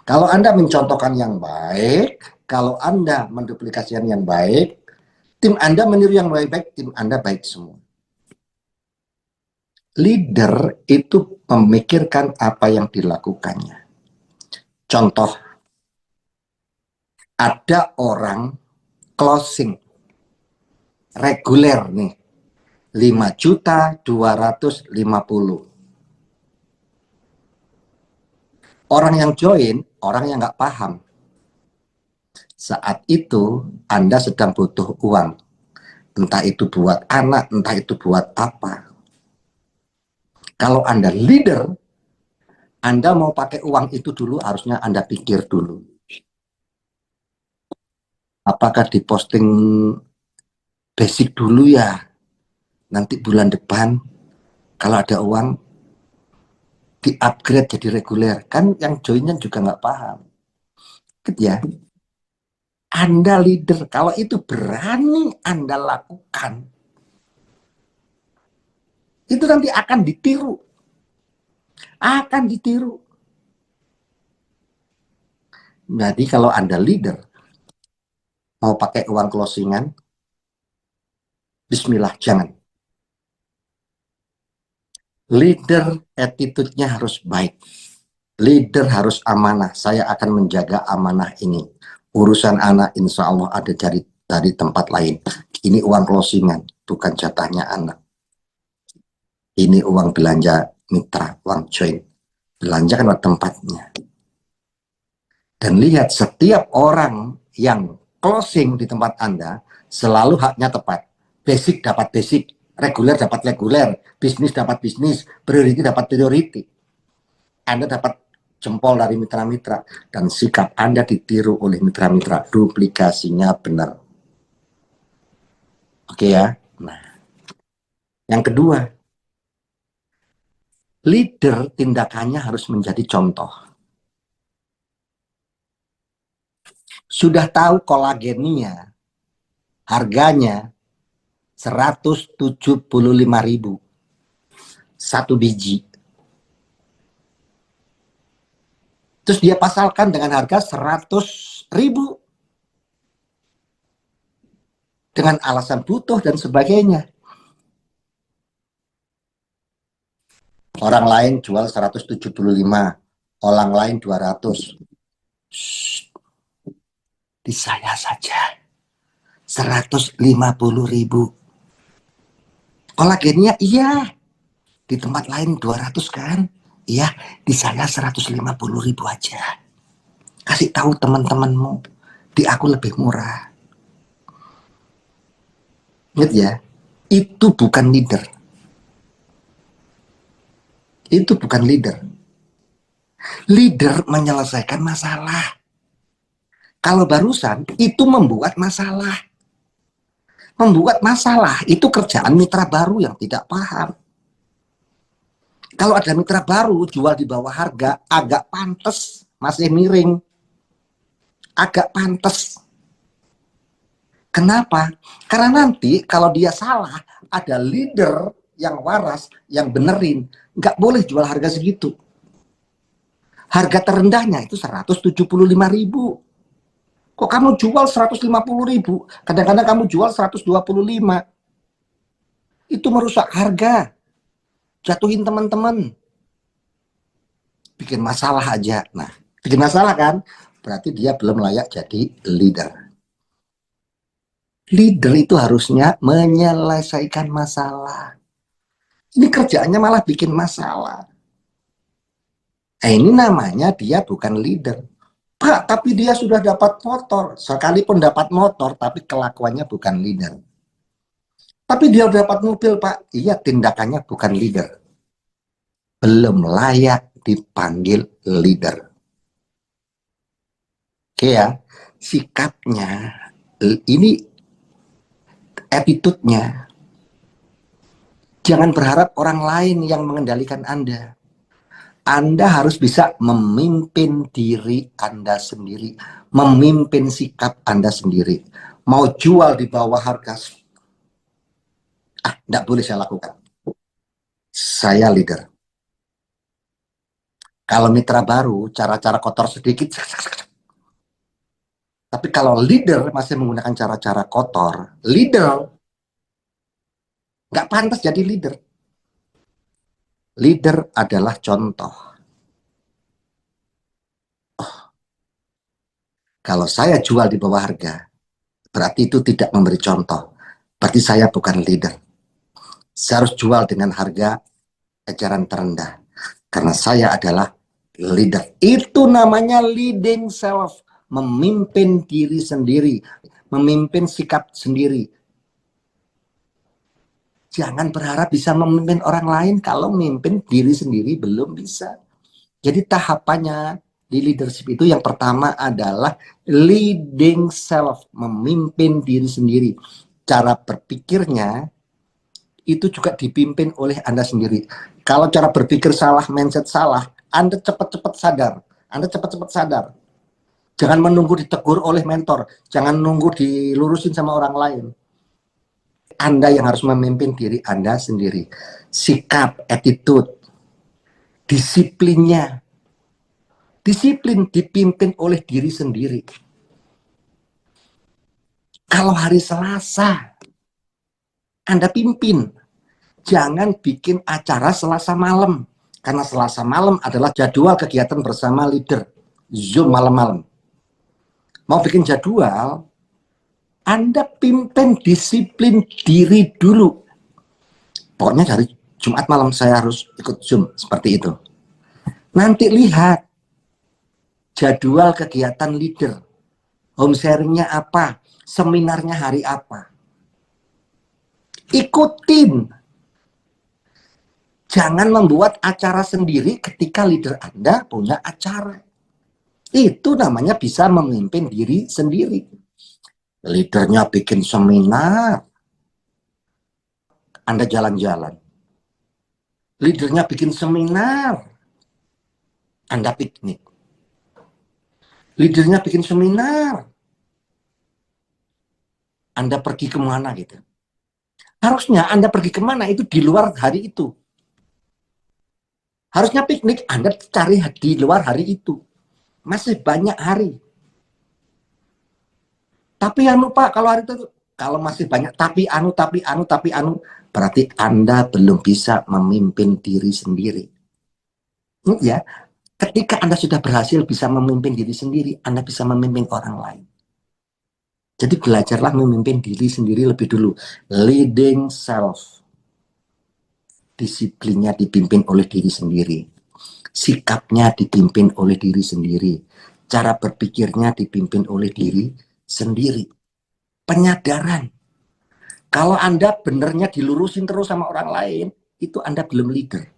Speaker 1: Kalau Anda mencontohkan yang baik, kalau Anda menduplikasikan yang baik, tim Anda meniru yang baik-baik, tim Anda baik semua. Leader itu memikirkan apa yang dilakukannya. Contoh, ada orang closing reguler nih, 5.250.000. Orang yang join, orang yang nggak paham. Saat itu Anda sedang butuh uang. Entah itu buat anak, entah itu buat apa. Kalau Anda leader, Anda mau pakai uang itu dulu, harusnya Anda pikir dulu. Apakah diposting basic dulu ya? Nanti bulan depan, kalau ada uang, di-upgrade jadi reguler. Kan yang joinnya juga nggak paham. Gitu ya. Anda leader, kalau itu berani Anda lakukan, itu nanti akan ditiru. Akan ditiru. Jadi kalau Anda leader, mau pakai uang closingan, bismillah, jangan. Leader attitude-nya harus baik. Leader harus amanah. Saya akan menjaga amanah ini. Urusan anak insya Allah ada dari tempat lain. Ini uang closingan, bukan jatahnya anak. Ini uang belanja mitra, uang join. Belanja kan tempatnya. Dan lihat setiap orang yang closing di tempat Anda selalu haknya tepat. Basic dapat basic, reguler dapat reguler, bisnis dapat bisnis, priority dapat priority. Anda dapat jempol dari mitra-mitra dan sikap Anda ditiru oleh mitra-mitra, duplikasinya benar. Oke ya. Nah, yang kedua, leader tindakannya harus menjadi contoh. Sudah tahu kolagennya, harganya 175.000 satu biji. Terus dia pasalkan dengan harga 100.000 dengan alasan butuh dan sebagainya. Orang lain jual 175, orang lain 200. Shh. Di saya saja 150.000. Kolagennya iya, di tempat lain 200 kan? Iya, di saya 150.000 aja. Kasih tahu teman-temanmu, di aku lebih murah. Ingat ya, itu bukan leader. Itu bukan leader. Leader menyelesaikan masalah. Kalau barusan itu membuat masalah. Membuat masalah itu kerjaan mitra baru yang tidak paham. Kalau ada mitra baru jual di bawah harga, agak pantas, masih miring. Agak pantas. Kenapa? Karena nanti kalau dia salah, ada leader yang waras, yang benerin. Nggak boleh jual harga segitu. Harga terendahnya itu 175.000. Kok kamu jual 150.000? Kadang-kadang kamu jual 125. Itu merusak harga. Jatuhin teman-teman. Bikin masalah aja. Nah, bikin masalah kan? Berarti dia belum layak jadi leader. Leader itu harusnya menyelesaikan masalah. Ini kerjaannya malah bikin masalah. Ini namanya dia bukan leader. Pak, tapi dia sudah dapat motor. Sekalipun dapat motor, tapi kelakuannya bukan leader. Tapi dia dapat mobil, Pak. Iya, tindakannya bukan leader. Belum layak dipanggil leader. Oke ya, sikapnya, ini attitude-nya. Jangan berharap orang lain yang mengendalikan Anda. Anda harus bisa memimpin diri Anda sendiri, memimpin sikap Anda sendiri. Mau jual di bawah harga, tidak boleh saya lakukan. Saya leader. Kalau mitra baru, cara-cara kotor sedikit. Tapi kalau leader masih menggunakan cara-cara kotor, leader nggak pantas jadi leader. Leader adalah contoh. Kalau saya jual di bawah harga, berarti itu tidak memberi contoh. Berarti saya bukan leader. Saya harus jual dengan harga eceran terendah. Karena saya adalah leader. Itu namanya leading self. Memimpin diri sendiri. Memimpin sikap sendiri. Jangan berharap bisa memimpin orang lain kalau memimpin diri sendiri belum bisa. Jadi tahapannya di leadership itu yang pertama adalah leading self, memimpin diri sendiri. Cara berpikirnya itu juga dipimpin oleh Anda sendiri. Kalau cara berpikir salah, mindset salah, Anda cepat-cepat sadar. Anda cepat-cepat sadar. Jangan menunggu ditegur oleh mentor, jangan nunggu dilurusin sama orang lain. Anda yang harus memimpin diri Anda sendiri. Sikap, attitude, disiplinnya. Disiplin dipimpin oleh diri sendiri. Kalau hari Selasa, Anda pimpin. Jangan bikin acara Selasa malam. Karena Selasa malam adalah jadwal kegiatan bersama leader. Zoom malam-malam. Mau bikin jadwal, Anda pimpin disiplin diri dulu. Pokoknya dari Jumat malam saya harus ikut Zoom, seperti itu. Nanti lihat jadwal kegiatan leader. home sharingnya apa, seminarnya hari apa. Ikutin. Jangan membuat acara sendiri ketika leader Anda punya acara. Itu namanya bisa memimpin diri sendiri. Leadernya bikin seminar, Anda jalan-jalan. Leadernya bikin seminar, Anda piknik. Leadernya bikin seminar, Anda pergi kemana gitu. Harusnya Anda pergi kemana itu di luar hari itu. Harusnya piknik, Anda cari di luar hari itu. Masih banyak hari. Tapi anu Pak, kalau hari itu, kalau masih banyak tapi anu, berarti Anda belum bisa memimpin diri sendiri. Ya, ketika Anda sudah berhasil bisa memimpin diri sendiri, Anda bisa memimpin orang lain. Jadi belajarlah memimpin diri sendiri lebih dulu. Leading self. Disiplinnya dipimpin oleh diri sendiri. Sikapnya dipimpin oleh diri sendiri. Cara berpikirnya dipimpin oleh diri sendiri. Penyadaran. Kalau Anda benernya dilurusin terus sama orang lain, itu Anda belum leader.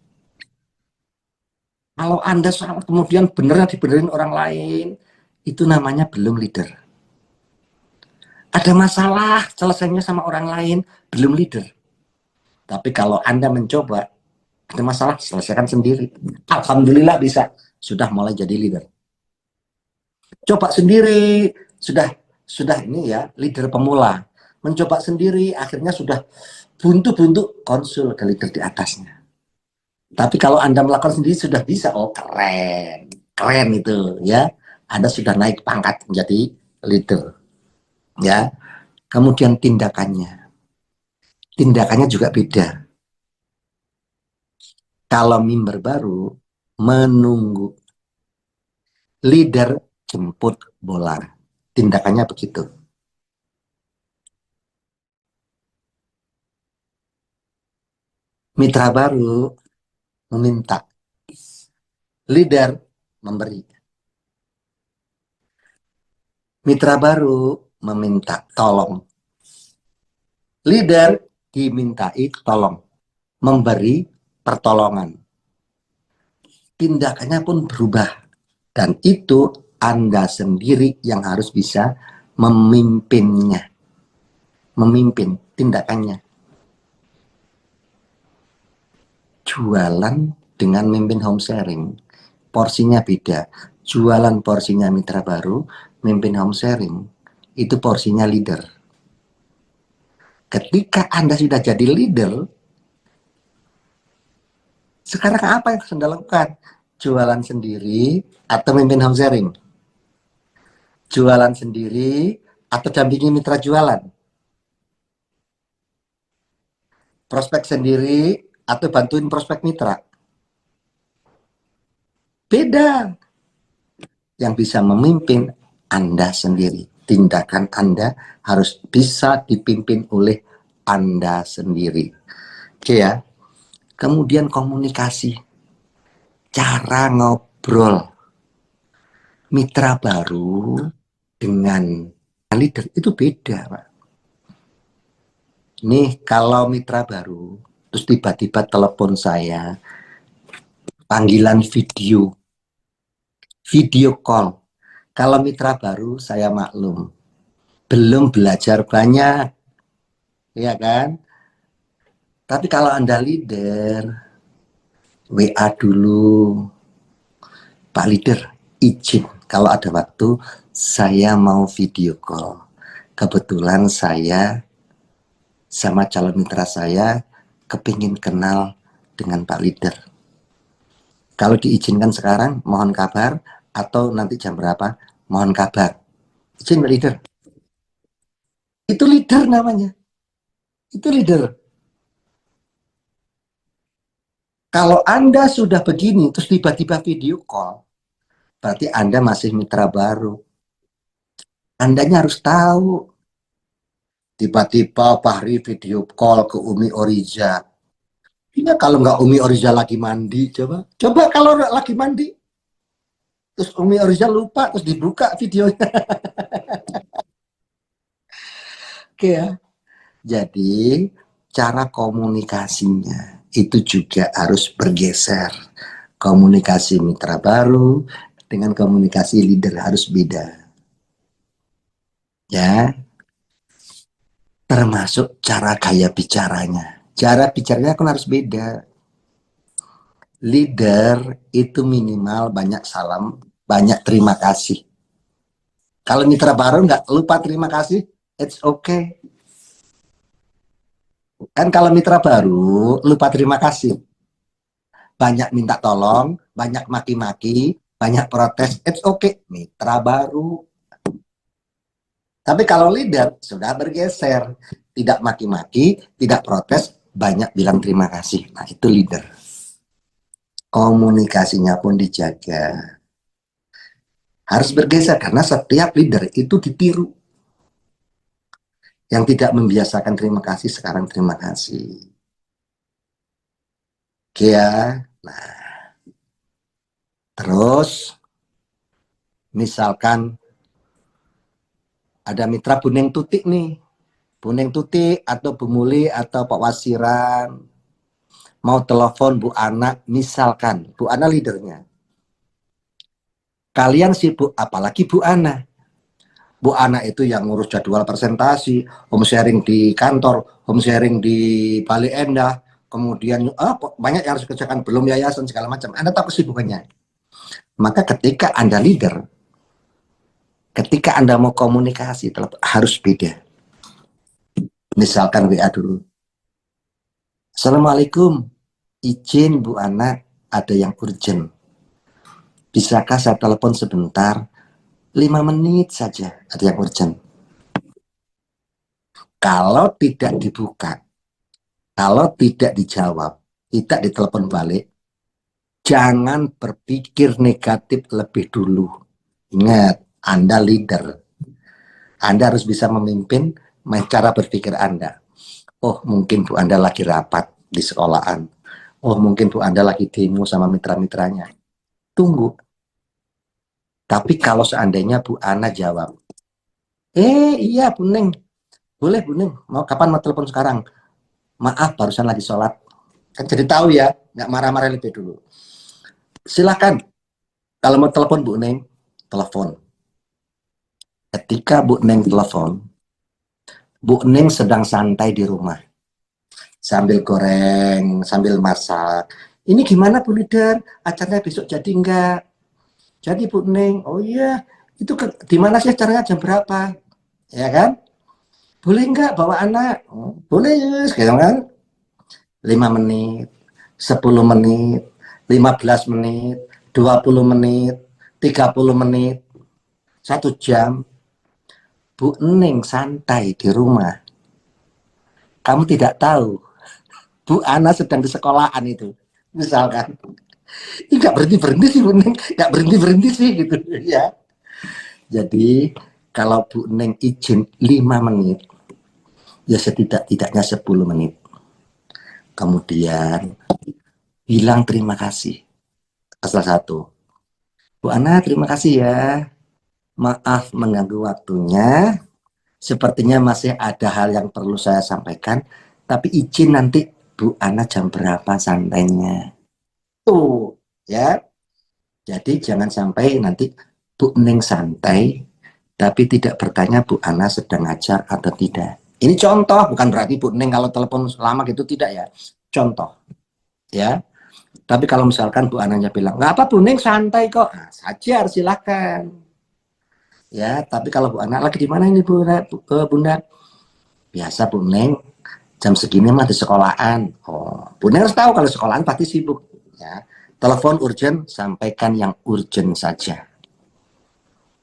Speaker 1: Kalau Anda kemudian benernya dibenerin orang lain, itu namanya belum leader. Ada masalah, selesainya sama orang lain, belum leader. Tapi kalau Anda mencoba, ada masalah, selesaikan sendiri. Alhamdulillah bisa, sudah mulai jadi leader. Coba sendiri, sudah ini ya, leader pemula. Mencoba sendiri, akhirnya sudah buntu-buntu, konsul ke leader di atasnya. Tapi kalau Anda melakukan sendiri sudah bisa, oh keren, keren itu ya. Anda sudah naik pangkat menjadi leader, ya. Kemudian tindakannya juga beda. Kalau member baru menunggu leader jemput bola, tindakannya begitu. Mitra baru meminta, leader memberi. Mitra baru meminta tolong, leader dimintai tolong, memberi pertolongan. Tindakannya pun berubah. Dan itu Anda sendiri yang harus bisa memimpinnya. Memimpin tindakannya. Jualan dengan mimpin home sharing, porsinya beda. Jualan porsinya mitra baru, mimpin home sharing, itu porsinya leader. Ketika Anda sudah jadi leader, sekarang apa yang harus Anda lakukan? Jualan sendiri atau mimpin home sharing? Jualan sendiri atau dampingi mitra jualan? Prospek sendiri atau bantuin prospek mitra? Beda. Yang bisa memimpin Anda sendiri. Tindakan Anda harus bisa dipimpin oleh Anda sendiri. Oke ya. Kemudian komunikasi. Cara ngobrol. Mitra baru dengan leader itu beda, Pak. Nih, kalau mitra baru, terus tiba-tiba telepon saya, panggilan video call. Kalau mitra baru, saya maklum, belum belajar banyak, ya kan? Tapi kalau Anda leader, WA dulu, Pak leader, izin kalau ada waktu, saya mau video call. Kebetulan saya sama calon mitra saya kepingin kenal dengan Pak leader. Kalau diizinkan sekarang, mohon kabar, atau nanti jam berapa, mohon kabar. Izin Pak leader. Itu leader namanya. Itu leader. Kalau Anda sudah begini, terus tiba-tiba video call, berarti Anda masih mitra baru. Andanya harus tahu. Tiba-tiba Fahri video call ke Umi Oriza. Ini kalau nggak Umi Oriza lagi mandi, coba kalau lagi mandi, terus Umi Oriza lupa, terus dibuka videonya. Oke ya. Jadi cara komunikasinya itu juga harus bergeser. Komunikasi mitra baru dengan komunikasi leader harus beda. Ya, termasuk cara gaya bicaranya. Cara bicaranya kan harus beda. Leader itu minimal banyak salam, banyak terima kasih. Kalau mitra baru nggak lupa terima kasih, it's okay. Kan kalau mitra baru lupa terima kasih, banyak minta tolong, banyak maki-maki, banyak protes, it's okay. Mitra baru. Tapi kalau leader sudah bergeser, tidak maki-maki, tidak protes, banyak bilang terima kasih. Nah itu leader. Komunikasinya pun dijaga. Harus bergeser karena setiap leader itu ditiru. Yang tidak membiasakan terima kasih, sekarang terima kasih. Oke ya. Nah, terus misalkan ada mitra Buneng Tutik nih. Buneng Tutik atau Bu Muli atau Pak Wasiran mau telepon Bu Ana, misalkan Bu Ana leadernya. Kalian sibuk, apalagi Bu Ana. Bu Ana itu yang ngurus jadwal presentasi, home sharing di kantor, home sharing di Bali Endah, kemudian banyak yang harus dikerjakan, belum yayasan segala macam. Anda tahu kesibukannya. Maka ketika Anda leader, ketika Anda mau komunikasi, harus beda. Misalkan WA dulu. Assalamualaikum, izin Bu Ana, ada yang urgent. Bisakah saya telepon sebentar? 5 menit saja, ada yang urgent. Kalau tidak dibuka, kalau tidak dijawab, tidak ditelepon balik, jangan berpikir negatif lebih dulu. Ingat, Anda leader. Anda harus bisa memimpin cara berpikir Anda. Oh, mungkin Bu Anda lagi rapat di sekolahan. Oh, mungkin Bu Anda lagi demo sama mitra-mitranya. Tunggu. Tapi kalau seandainya Bu Ana jawab, iya Bu Neng, boleh Bu Neng, kapan mau telepon sekarang? Maaf, barusan lagi sholat. Kan jadi tahu ya, nggak marah-marah lebih dulu. Silakan, kalau mau telepon Bu Neng, telepon. Ketika Bu Neng telepon, Bu Neng sedang santai di rumah. Sambil goreng, sambil masak. Ini gimana Bu Leader? Acaranya besok jadi enggak? Jadi Bu Neng, oh iya, itu di mana sih acaranya, jam berapa? Ya kan? Boleh enggak bawa anak? Oh, boleh, sekarang kan? 5 menit, 10 menit, 15 menit, 20 menit, 30 menit, 1 jam. Bu Neng santai di rumah. Kamu tidak tahu, Bu Ana sedang di sekolahan itu. Misalkan. Nggak berhenti-berhenti sih Bu Neng. Nggak berhenti-berhenti sih gitu ya. Jadi kalau Bu Neng izin 5 menit, ya setidak-tidaknya 10 menit. Kemudian bilang terima kasih. Asal satu. Bu Ana, terima kasih ya. Maaf mengganggu waktunya. Sepertinya masih ada hal yang perlu saya sampaikan. Tapi izin nanti Bu Ana jam berapa santainya. Tuh, ya. Jadi jangan sampai nanti Bu Neng santai, tapi tidak bertanya Bu Ana sedang ngajar atau tidak. Ini contoh, bukan berarti Bu Neng kalau telepon lama gitu tidak ya. Contoh, ya. Tapi kalau misalkan Bu Ananya bilang, nggak apa Bu Neng santai kok, nah, saja silakan. Ya, tapi kalau Bu Ana lagi di mana ini Bunda? Biasa Bu Neng jam segini mah di sekolahan. Oh, Bu Neng harus tahu kalau sekolahan pasti sibuk. Ya, telepon urgent, sampaikan yang urgent saja.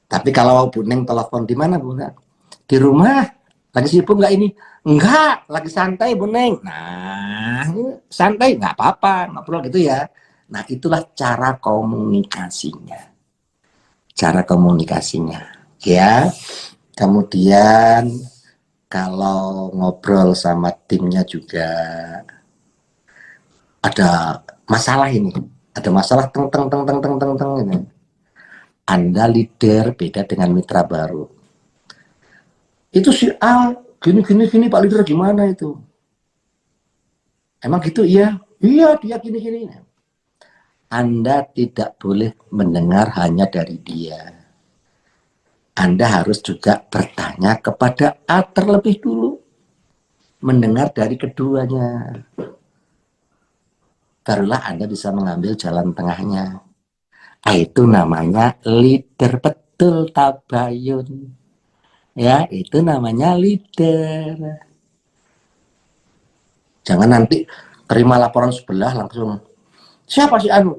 Speaker 1: Tapi kalau Bu Neng telepon di mana Bu Neng? Di rumah. Lagi sibuk nggak ini? Enggak, lagi santai Bu Neng. Nah, santai nggak apa-apa, nggak perlu gitu ya. Nah, itulah cara komunikasinya. Cara komunikasinya. Ya. Kemudian kalau ngobrol sama timnya juga ada masalah ini. Ada masalah teng teng teng teng teng teng teng ini. Anda leader beda dengan mitra baru. Itu si A Gini Pak Leader, gimana itu? Emang gitu? Iya. Iya, dia gini. Anda tidak boleh mendengar hanya dari dia. Anda harus juga bertanya kepada A terlebih dulu. Mendengar dari keduanya. Barulah Anda bisa mengambil jalan tengahnya. Itu namanya leader, betul Tabayun. Ya, itu namanya leader. Jangan nanti terima laporan sebelah langsung, siapa sih Anu?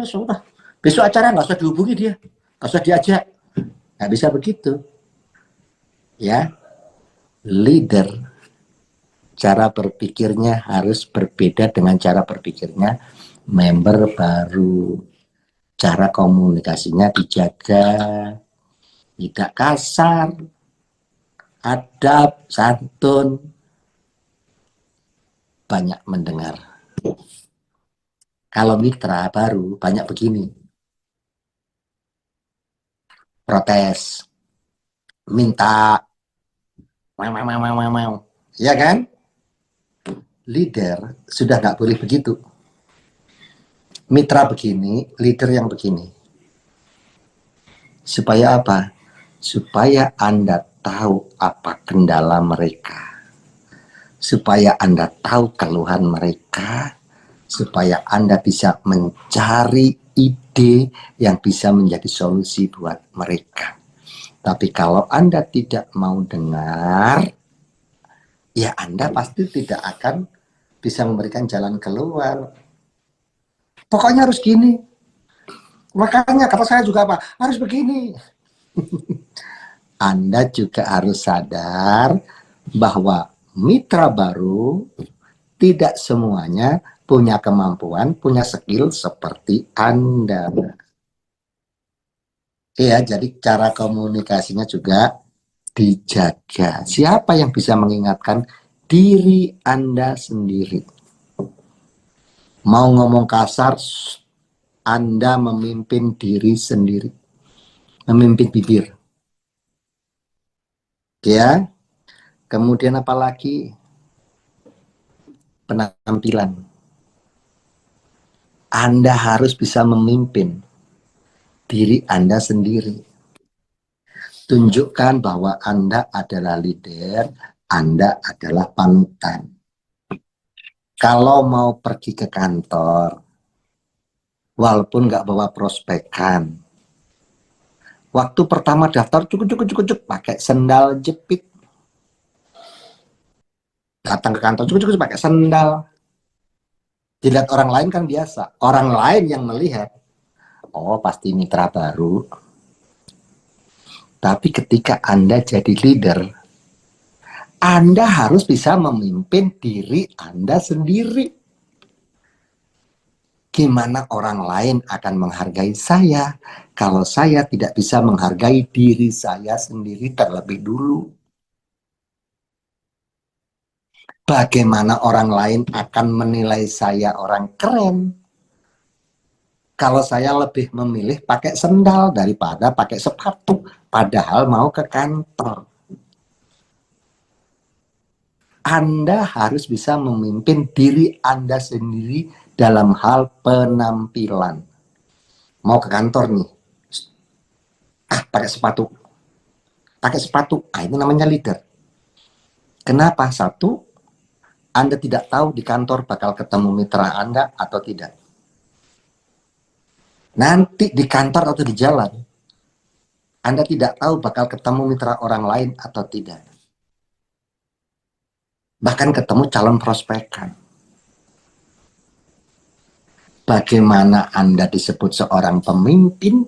Speaker 1: Sudah. Besok acara nggak usah dihubungi dia, nggak usah diajak. Nggak bisa begitu. Ya, leader cara berpikirnya harus berbeda dengan cara berpikirnya member baru. Cara komunikasinya dijaga, tidak kasar, adab, santun, banyak mendengar. Kalau mitra baru banyak begini, protes, minta, ya kan? Leader sudah nggak boleh begitu. Mitra begini, leader yang begini. Supaya apa? Supaya Anda tahu apa kendala mereka. Supaya Anda tahu keluhan mereka. Supaya Anda bisa mencari ide yang bisa menjadi solusi buat mereka. Tapi kalau Anda tidak mau dengar, ya Anda pasti tidak akan bisa memberikan jalan keluar. Pokoknya harus gini. Makanya kata saya juga apa? Harus begini. Anda juga harus sadar bahwa mitra baru tidak semuanya punya kemampuan, punya skill seperti Anda. Iya, jadi cara komunikasinya juga dijaga. Siapa yang bisa mengingatkan diri Anda sendiri? Mau ngomong kasar, Anda memimpin diri sendiri. Memimpin bibir. Ya, kemudian apalagi penampilan. Anda harus bisa memimpin diri Anda sendiri. Tunjukkan bahwa Anda adalah leader, Anda adalah panutan. Kalau mau pergi ke kantor, walaupun nggak bawa prospekan, waktu pertama daftar cukup pakai sendal jepit. Datang ke kantor cukup pakai sendal. Dilihat orang lain kan biasa. Orang lain yang melihat, oh pasti mitra baru. Tapi ketika Anda jadi leader, Anda harus bisa memimpin diri Anda sendiri. Gimana orang lain akan menghargai saya kalau saya tidak bisa menghargai diri saya sendiri terlebih dulu? Bagaimana orang lain akan menilai saya orang keren kalau saya lebih memilih pakai sendal daripada pakai sepatu, padahal mau ke kantor? Anda harus bisa memimpin diri Anda sendiri dalam hal penampilan. Mau ke kantor nih, pakai sepatu. Itu namanya leader. Kenapa? Satu, Anda tidak tahu di kantor bakal ketemu mitra Anda atau tidak. Nanti di kantor atau di jalan, Anda tidak tahu bakal ketemu mitra orang lain atau tidak. Bahkan ketemu calon prospekan. Bagaimana Anda disebut seorang pemimpin?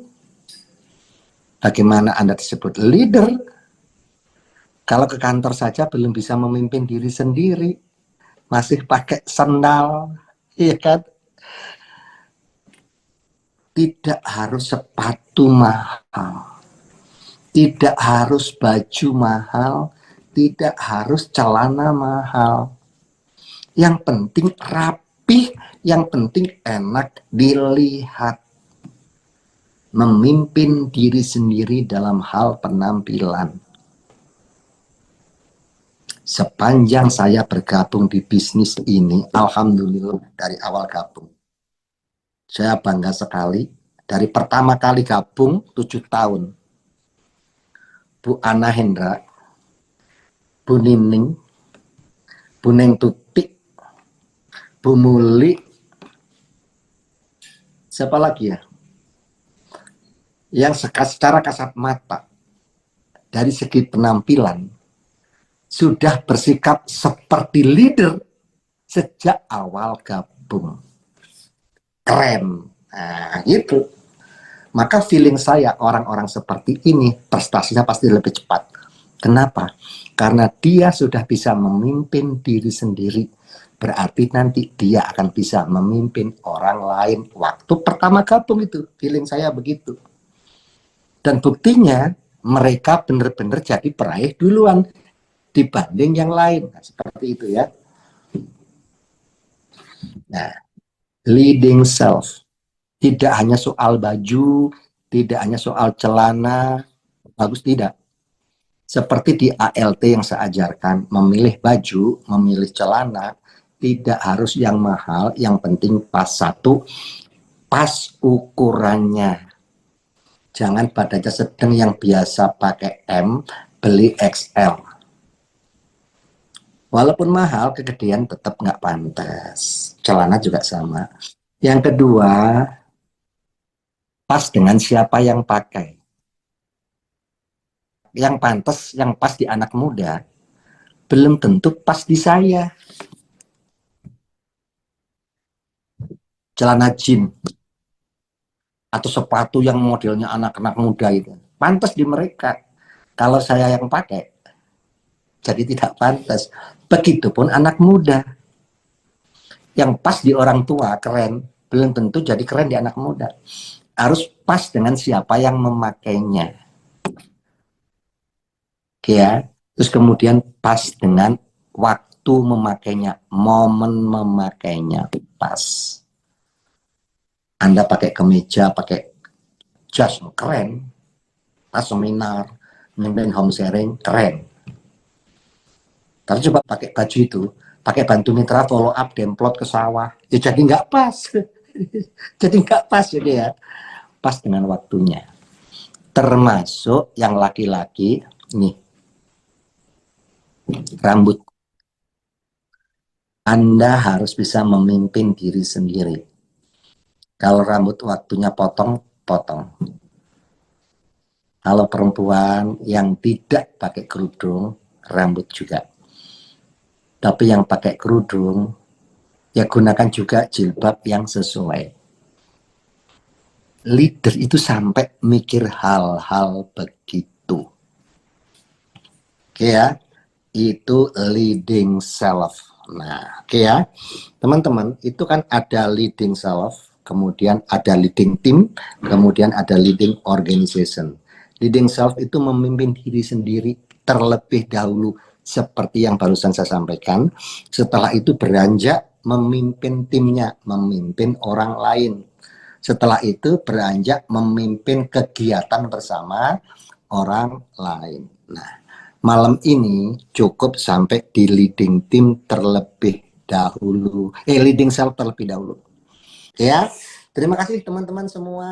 Speaker 1: Bagaimana Anda disebut leader? Kalau ke kantor saja belum bisa memimpin diri sendiri, masih pakai sandal, iya kan? Tidak harus sepatu mahal, tidak harus baju mahal, tidak harus celana mahal. Yang penting rapih, yang penting enak dilihat. Memimpin diri sendiri dalam hal penampilan. Sepanjang saya bergabung di bisnis ini, alhamdulillah dari awal gabung, saya bangga sekali. Dari pertama kali gabung 7 tahun, Bu Ana Hendra, Bu Nining, Bu Neng Tutik, Bu Muli, siapa lagi ya? Yang secara kasat mata, dari segi penampilan, sudah bersikap seperti leader sejak awal gabung. Keren. Nah, itu. Maka feeling saya orang-orang seperti ini prestasinya pasti lebih cepat. Kenapa? Karena dia sudah bisa memimpin diri sendiri. Berarti nanti dia akan bisa memimpin orang lain. Waktu pertama gabung itu, feeling saya begitu. Dan buktinya mereka benar-benar jadi peraih duluan dibanding yang lain. Nah, seperti itu ya. Nah, leading self. Tidak hanya soal baju, tidak hanya soal celana, bagus tidak. Seperti di ALT yang saya ajarkan, memilih baju, memilih celana, tidak harus yang mahal, yang penting pas satu, pas ukurannya. Jangan badannya sedang yang biasa pakai M, beli XL. Walaupun mahal, kegedean tetap nggak pantas. Celana juga sama. Yang kedua, pas dengan siapa yang pakai. Yang pantas, yang pas di anak muda, belum tentu pas di saya. Celana jeans atau sepatu yang modelnya anak-anak muda itu pantas di mereka. Kalau saya yang pakai, jadi tidak pantas. Begitupun anak muda. Yang pas di orang tua keren, belum tentu jadi keren di anak muda. Harus pas dengan siapa yang memakainya. Ya, terus kemudian pas dengan waktu memakainya, momen memakainya pas. Anda pakai kemeja, pakai jas, keren. Pas seminar, memimpin home sharing, keren. Tapi coba pakai baju itu, pakai bantu mitra follow up, demplot ke sawah, ya jadi nggak pas. Jadi nggak pas jadi ya. Pas dengan waktunya. Termasuk yang laki-laki, nih, rambut. Anda harus bisa memimpin diri sendiri. Kalau rambut waktunya potong, potong. Kalau perempuan yang tidak pakai kerudung, rambut juga. Tapi yang pakai kerudung, ya gunakan juga jilbab yang sesuai. Leader itu sampai mikir hal-hal begitu. Oke ya, itu leading self. Nah, oke ya, teman-teman, itu kan ada leading self, kemudian ada leading team, kemudian ada leading organization. Leading self itu memimpin diri sendiri terlebih dahulu, seperti yang barusan saya sampaikan. Setelah itu beranjak memimpin timnya, memimpin orang lain. Setelah itu beranjak memimpin kegiatan bersama orang lain. Nah, malam ini cukup sampai di leading team terlebih dahulu. Leading self terlebih dahulu. Ya, terima kasih teman-teman semua.